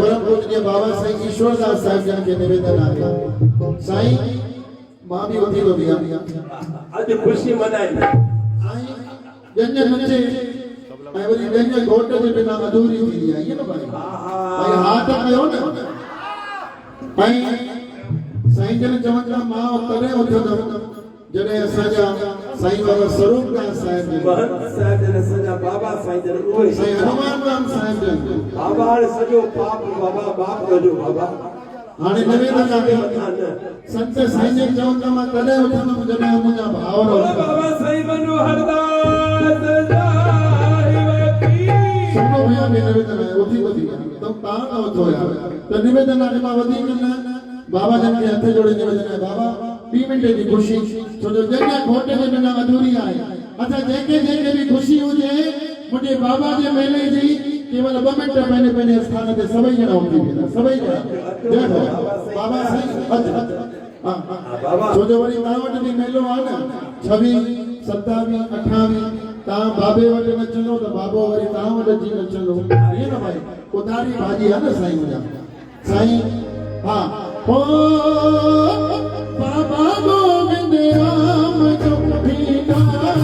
परम पूज्य बाबा साईं ईश्वरदास साहिब जन के निवेदन आहे साईं मां भी उथी तो बिया अज खुशी मनाई साईं जन नचे ऐं वरी जन घोट जे बिना अधूरी थी आहे ये न भाई भाई हाथ कयो न ऐं साईं जन चवंदा मां तॾहिं उथंदम जॾहिं असांजा साईं बाबा स्वरूपदास साहिब महंत साहिब जन सजा बाबा साईं जन उहे साईं हनुमान राम साहिब जन बाबा हाणे सॼो पाप बाबा बाप कजो बाबा हाणे निवेदन आहे संत साईं जन चवंदा मां तॾहिं उथंदम जॾहिं मुंहिंजा भाउर बाबा साईं मनोहर दास जाई सुनो भैया निवेदन आहे उथी तो बिया तुम तां न उथो यार त निवेदन आहे मां वधीक न बाबा जन के हथ जोड़े निवेदन है बाबा 2 मिनट की खुशी छो जो जगह घोटे जे बिना अधूरी आहे अच्छा जेके जेके भी खुशी हुजे मुझे बाबा जे मेले जी केवल 2 मिनट पहले पहले स्थान ते सभई जना उठी वेंदा सभई जना देखो बाबा साईं हां बाबा छो जो वरी मां वटि भी मेलो आहे न 26 27 28 ता बाबे वटि न चलो तो बाबो वरी ता वटि जी न चलो ये ना भाई उधारी भाजी है ना साईं मुझा साईं हां ओ बाबा गोविंद राम चुप्पी डाला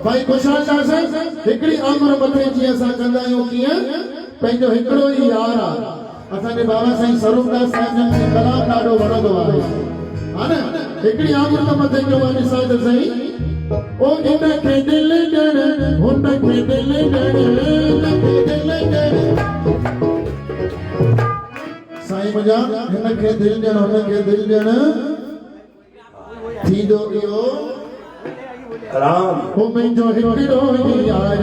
भाई खुशहाल दास हिकड़ी आमर मथे जी असा कंदा आहियूं कीअं पंहिंजो हिकड़ो ही यार आहे असांजे बाबा साईं स्वरूपदास साहिब जन खे कलाम ॾाढो वणंदो आहे हा न हिकड़ी आमर मथे जो मिसाल त सही ओ इनखे दिल ॾियण हुनखे दिल ॾियण हिनखे दिल ॾियण साईं मुंहिंजा हिनखे दिल ॾियण हुनखे दिल ॾियण थींदो इहो राम हो मुंहिंजो हिकिड़ो ही यार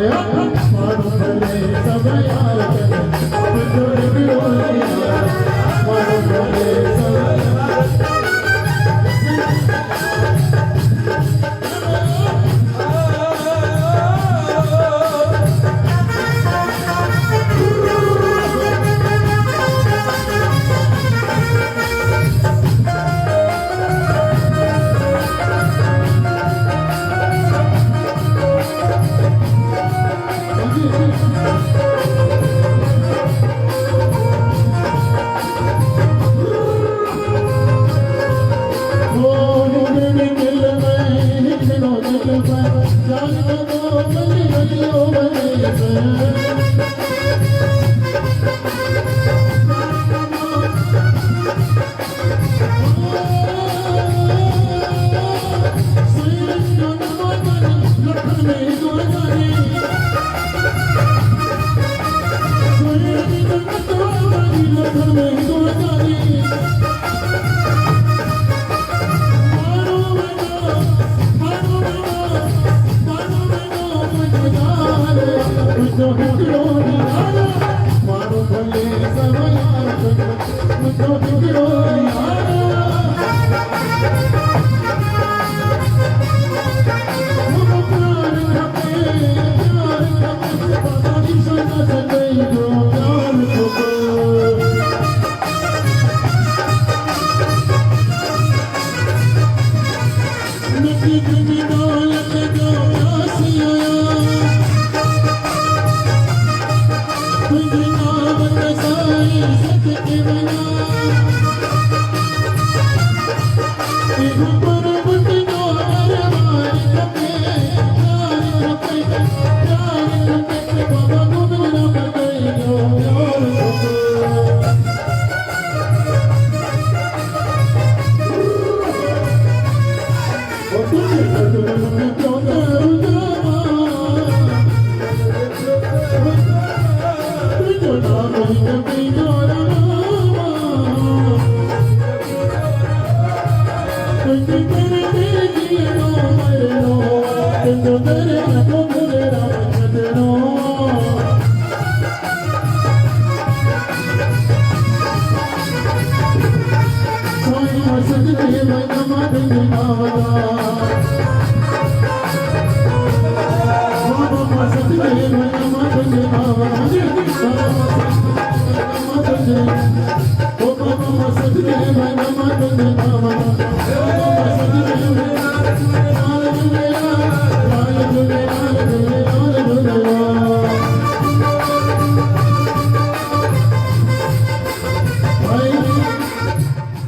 माण्हू भले सभ यार मुंहिंजो हिकिड़ो ही यार माण्हू भले सभ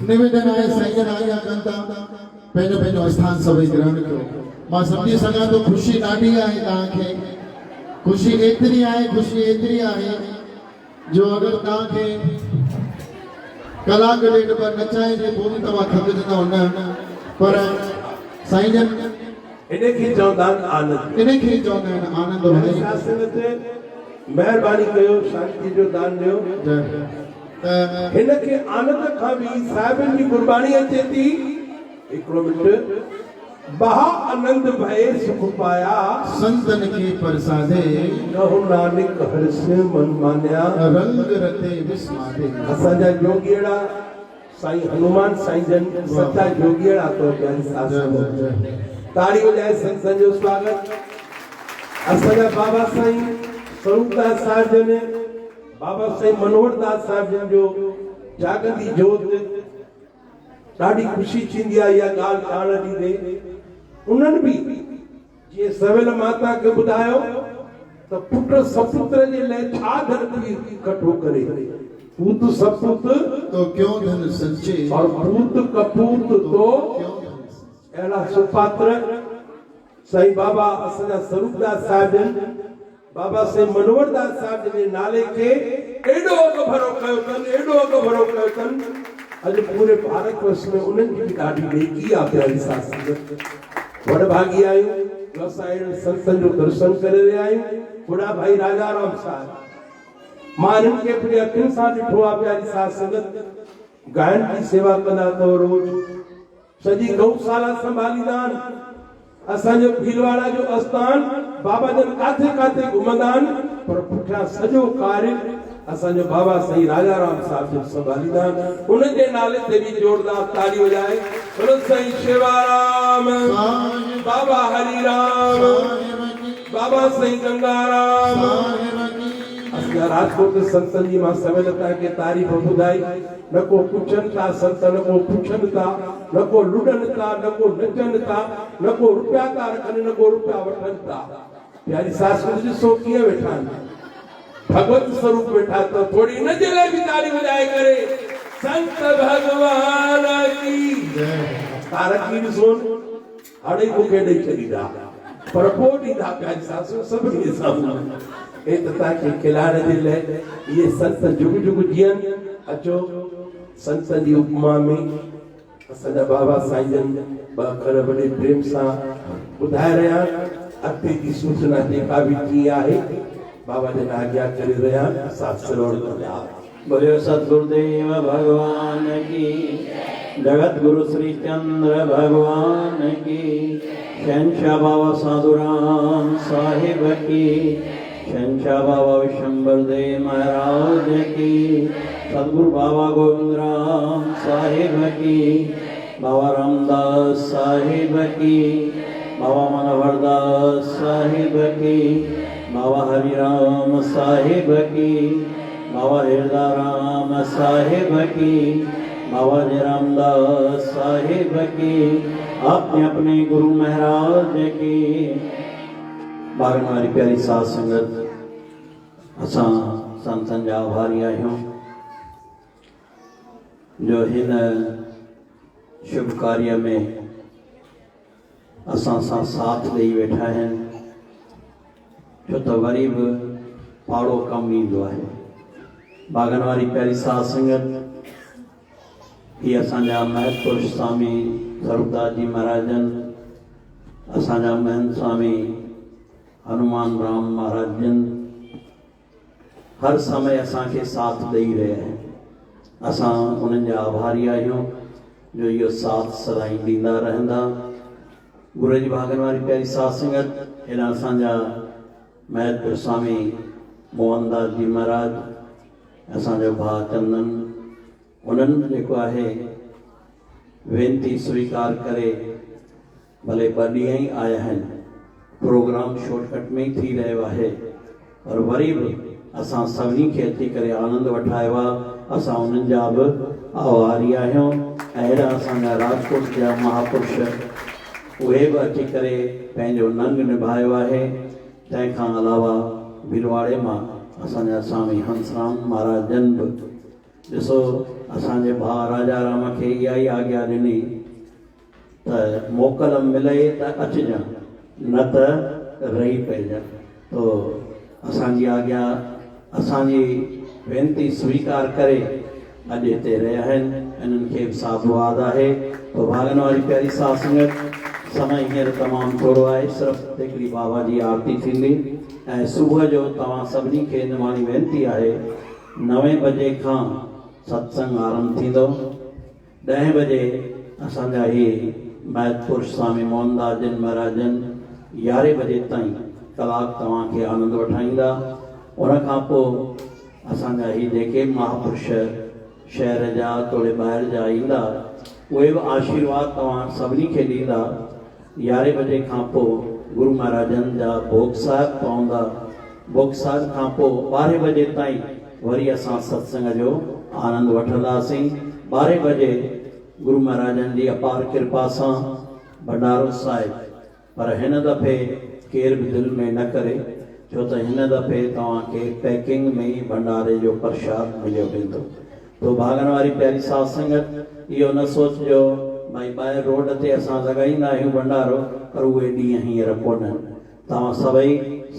निवेदन आहे साईं आया कंता पंहिंजो पंहिंजो स्थान सभई ग्रहण कयो मां सम्झी सघां थो ख़ुशी ॾाढी आहे तव्हांखे ख़ुशी एतिरी आहे जो अगरि तव्हांखे कलाक ॾेढ पर नचाए जे पोइ बि तव्हां थकिजंदव न पर साईं जन इनखे चवंदा आहिनि आनंद इनखे चवंदा आहिनि आनंद भाई शास्त्र महिरबानी कयो शांति जो दान ॾियो हिनखे आनंद खां बि साहिबनि जी कुर्बानी अचे थी हिकिड़ो मिंट बहा आनंद भए सुख पाया संतन के प्रसादे कहु नानक हर्ष मन मान्या रंग रते विस्मादे असांजा जोगीड़ा साईं हनुमान साईं जन सच्चा जोगीड़ा तो प्यारी सासु ताड़ी वजाए संतन जो स्वागत असांजा बाबा साईं स्वरूपदास साहिब जन बाबा साईं मनोहर दास साहिब जन जो जागंदी जोत ॾाढी ख़ुशी थींदी आहे इहा ॻाल्हि ॼाण ॾींदे उन्हनि बि जीअं सवेल माता खे ॿुधायो त पुट सपुत्र जे लाइ छा धन इकठो करे पूत सपुत तो क्यों धन सच्चे और पूत कपूत तो अहिड़ा सुपात्र साईं बाबा असांजा स्वरूपदास साहिब जन बाबा साईं मनोहर दास साहिब जे नाले खे एॾो अघु भरो कयो अथनि अॼु पूरे भारत वर्ष में उन्हनि जी ॾाढी नेकी आहे प्यारी सासु वडभागी आहियूं असां संतनि जो दर्शन करे रहिया आहियूं बुढ़ा भाई राजा राम साहिब मां हिननि खे पंहिंजे अखियुनि सां ॾिठो आहे प्यारी सासु संगत गायन जी सेवा कंदा अथव रोज़ सॼी गौशाला संभालींदा आहिनि असांजो भीलवाड़ा जो आस्थान बाबा जन काथे घुमंदा आहिनि पर पुठियां सॼो कार्य असांजो बाबा साईं राजा राम साहिब जो संभालींदा आहिनि उन जे नाले ते बि जोरदार ताली वॼाए बोलो साईं शेवाराम बाबा हरिराम बाबा साईं गंगाराम असांजा राजकोट संतनि जी मां सवेल तव्हांखे तारीफ़ ॿुधाई न को पुछनि था संत न को पुछनि था न को लुडनि था न को नचनि था न को रुपया था रखनि न को रुपया वठनि था प्यारी सासु ॾिसो कीअं वेठा आहिनि भगवत स्वरूप वेठा तो थोड़ी न जे लाइ बि ताली वॼाए करे संत भगवान की तारक की ॾिसो हाणे मूंखे ॾेई छॾींदा पर पोइ ॾींदा प्यारी सासु सभिनी जे साम्हूं हे त तव्हांखे खिलाइण जे लाइ इहे संत जुग जुग जीअनि अचो संतनि जी उपमा में असांजा बाबा साईं जन ॿ अखर वॾे प्रेम सां ॿुधाए रहिया अॻिते जी सूचना जेका बि थी आहे बाबा जन आज्ञा करे रहिया साथ सरोवर कंदा बोले सतगुरुदेव भगवान की जगत गुरु श्री चंद्र भगवान की शहंशाह बाबा साधुराम साहिब की शहंशाह बाबा विशंबर देव महाराज की सदगुरु बाबा गोविंद राम साहिब की बाबा रामदास साहिब की बाबा मनोहर दास साहिब की बाबा हरिराम साहिब की बाबा हृदयराम साहिब की बाबा जयरामदास साहिब की अपने अपने गुरु महाराज की बार हमारी प्यारी साथ संगत असां संतन जा आभारी आहियूं जो हिन शुभ कार्य में असां सां साथ ॾेई वेठा आहिनि छो त वरी बि पाड़ो कमु ईंदो आहे। बागन वारी प्यारी साध संगत हीअ असांजा महतपुरुष स्वामी स्वरूपदास जी महाराजनि, असांजा महंत स्वामी हनुमान राम महाराज जन हर समय असांखे साथ ॾेई रहिया आहिनि। असां उन्हनि जा आभारी आहियूं जो इहो साथ सदाईं ॾींदा रहंदा। गुरू जी भागन वारी प्यारी साध संगत हिन असांजा महतपुर स्वामी मोहनदास जी महाराज, असांजो भाउ चंदन, उन्हनि जेको आहे वेनती स्वीकार करे भले 2 ॾींहं ई आया आहिनि। प्रोग्राम शॉर्टकट में ई थी रहियो आहे पर वरी बि असां सभिनी खे अची करे आनंद वठायो आहे। असां उन्हनि जा बि आभारी आहियूं। ऐं अहिड़ा असांजा राजकोट जा महापुरुष उहे बि अची करे पंहिंजो नंग निभायो आहे। तंहिंखां अलावा भिलवाड़े मां असांजा स्वामी हंसराम महाराज जन बि ॾिसो असांजे भाउ राजा राम खे इहा ई आज्ञा ॾिनी त मोकल मिले त अचिजां न त रही पइजां। तो असांजी आज्ञा, असांजी वेनती स्वीकार करे अॼु हिते रहिया आहिनि। इन्हनि खे बि साधुवाद आहे। तो भागन वारी प्यारी साध संगत समय हींअर तमामु थोरो आहे, सिर्फ़ु हिकिड़ी बाबा जी आरती थींदी ऐं सुबुह जो तव्हां सभिनी खे निमाणी वेनती आहे 9 बजे खां सत्संग आरंभ थींदो। 10 बजे असांजा इहे महतपुरुष स्वामी मोहनदास जन महाराज जन 11 बजे ताईं कलाक तव्हांखे आनंद वठाईंदा। उन खां पोइ असांजा ही जेके महापुरुष शहर जा थोरे ॿाहिरि जा ईंदा उहे बि आशीर्वाद तव्हां सभिनी खे ॾींदा। 11 बजे खां पोइ गुरू महाराजनि जा भोग साहिब पवंदा। भोग साहिब खां पोइ 12 बजे ताईं वरी असां सत्संग जो आनंद वठंदासीं। 12 बजे गुरू महाराजनि जी अपार कृपा सां भंडारो साहिब, पर हिन दफ़े केर बि दिलि में न करे छो त हिन दफ़े तव्हांखे पैकिंग में ई भंडारे जो प्रसाद मिलियो वेंदो। तो भागन वारी प्यारी साध संगत इहो न सोचिजो भाई ॿाहिरि रोड ते असां लॻाईंदा आहियूं भंडारो पर उहे ॾींहं हींअर कोन्हनि। तव्हां सभई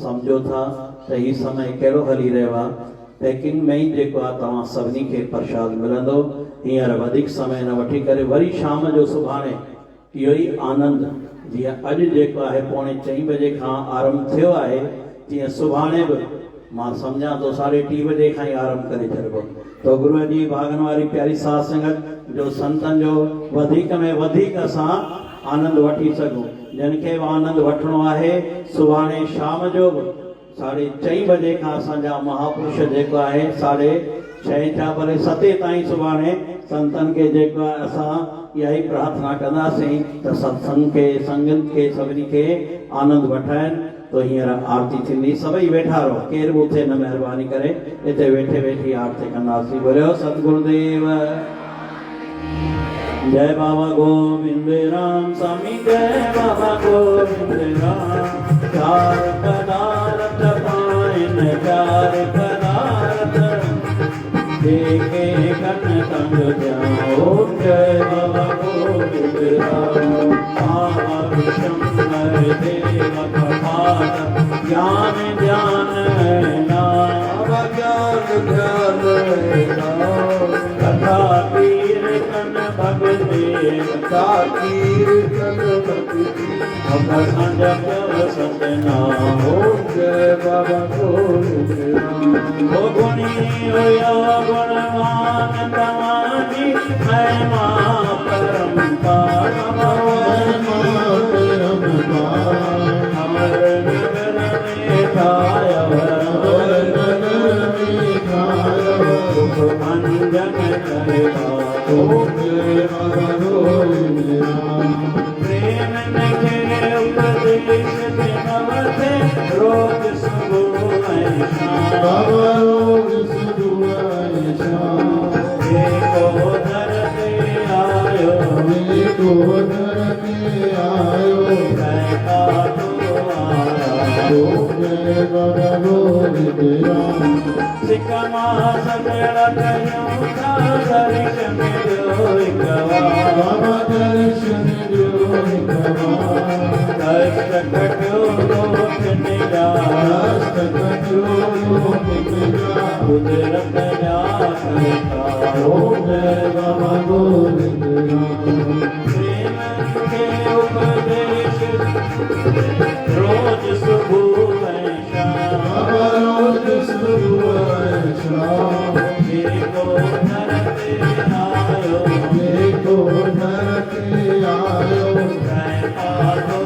सम्झो था त हीउ समय कहिड़ो हली रहियो आहे। पैकिंग में ई जेको आहे तव्हां सभिनी खे प्रसाद मिलंदो। हींअर वधीक समय न वठी करे वरी शाम जो सुभाणे इहो ई आनंद जीअं अॼु जेको आहे 4:45 बजे खां आरंभ थियो आहे तीअं सुभाणे बि मां सम्झां थो 3:30 बजे खां ई आरंभ करे छॾिबो। तो गुरू जी भागन वारी प्यारी साध संगत जो संतन जो वधीक में वधीक असां आनंद वठी सघूं। जिन खे आनंद वठिणो आहे सुभाणे शाम जो 4:30 बजे खां असांजा महापुरुष जेको आहे 6:30 खां भले 7 ताईं सुभाणे संतन खे जेको आहे असां इहा ई प्रार्थना कंदासीं त सत्संग खे संगत खे सभिनी खे आनंद वठाइनि। तो हींअर आरती थींदी, सभई वेठा रहो, केर बि उथे न, महिरबानी करे हिते वेठे वेठी आरती कंदासीं। बोलियो सतगुरुदेव जय बाबा गोविंद राम स्वामी, जय बाबा गोविंद राम। प्यार पदारथ पाइन प्यार पदारथ देखे कन तंग जाओ, जय बाबा गोविंद राम। बाबा शंकर देव कपाल ज्ञान ज्ञान नाम, ज्ञान ज्ञान नाम। कथा कीर्तन भगते, कथा कीर्तन भगते संग सतनाम, जय बाबा गोविंद राम। ओ गुणी होया गुणवान तमानी, महिमा परम्पार अमर नगर में ठाया, अंजन करेगा प्रेम नखे उपदेश देवते, रोग सुगुण एको धर के आयो, एको धर के आयो, कैका तो आया, जय बाबा गोविंद राम। सिका सजड़ा कयूं था दर्शन जो एक बार बाबा दर्शन जो एक बार कष्ट कटो लोक निजा कष्ट कटो लोक निजा कुदरत न्यास करता ओम जय बाबा गोविंद राम प्रेम के उपदेश रोज सुबह में शाम बाबा रोज सुबह शाम देखो धरते आयो देखो धरती आयो जय पादो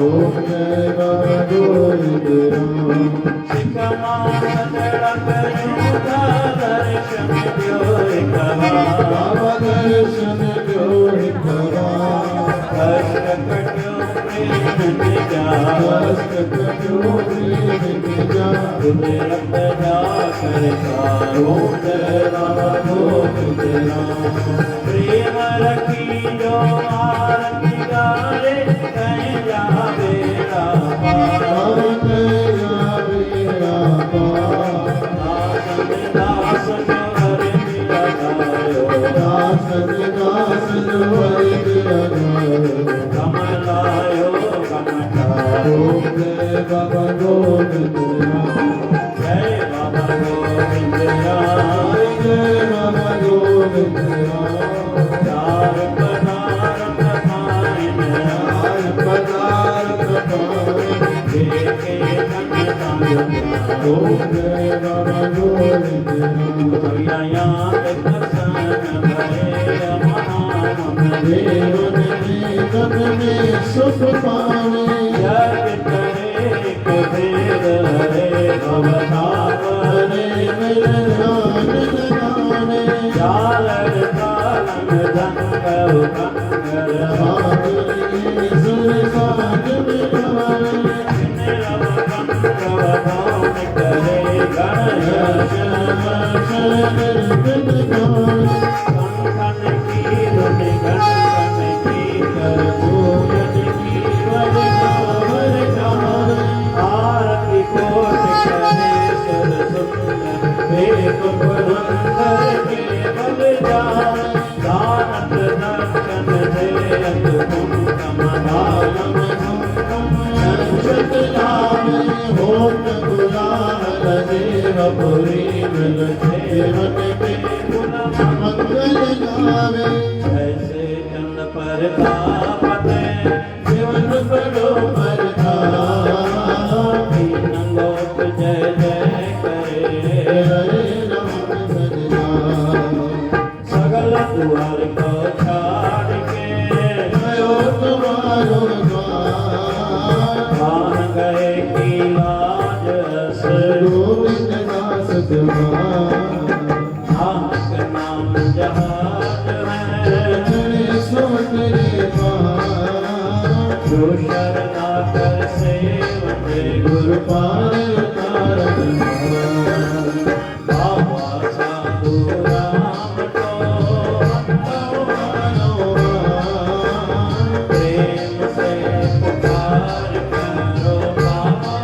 ओम जय बाबा गोविंद राम सिकमा सजड़ा कयूं था दर्शन जो एक बार बाबा दर्शन जो एक बार कष्ट कटो प्रेम निजा कष्ट कटो प्रेम निजा कुदरत जा करता ओम जय बाबा गोविंद राम प्रेम रखी जो आरती गारे कहीं जा बेड़ा पार पावन या बेड़ा पार दासन दासन हर दिया गायो दासन दासन हरि दिया गायो कमलायो कमठायो ओम जय बाबा गोविंद राम जय बाबा गोविंद राम जय बाबा गोविंद राम चार पदार्थ खाइन चार पदार्थ पाए देखे तन तन ओम जय बाबा गोविंद राम भैया दर्शन भरे महामन देवन जीवन में सुख पावे जग करे कबीर हरे भवतापने हरे मेरे ध्यान लगाने जालर कालम जंगल कंगर माधुरी सुर साज मिलावे निरव कंगव भाव करे गणयश शरण बिन गावे कंकन की धुनि कंकन की कर पूजन की वरदावर गावे आरती कोट करे सुर सुंदर वेद पुरंदर के बल जाए दानत दर्शन दे कुमकम दानम संचत लावे होत गुलाल देवपुरी मिल जीवन में मंगल गावे ऐसे चंद पर तापत जीवन बड़ो मरता नंदोत जय जय करे हरे राम हरे राम सगल द्वार को छाड़ के भयो तुम्हारो द्वार मान गए की लाज अस गोविंद दास तुम्हार नानक नाम जहाज है चढ़े सोतरे पार जो शरणागत सेवते गुरु पार उतारन बाबा साधु राम को प्रेम से पुकार करो बाबा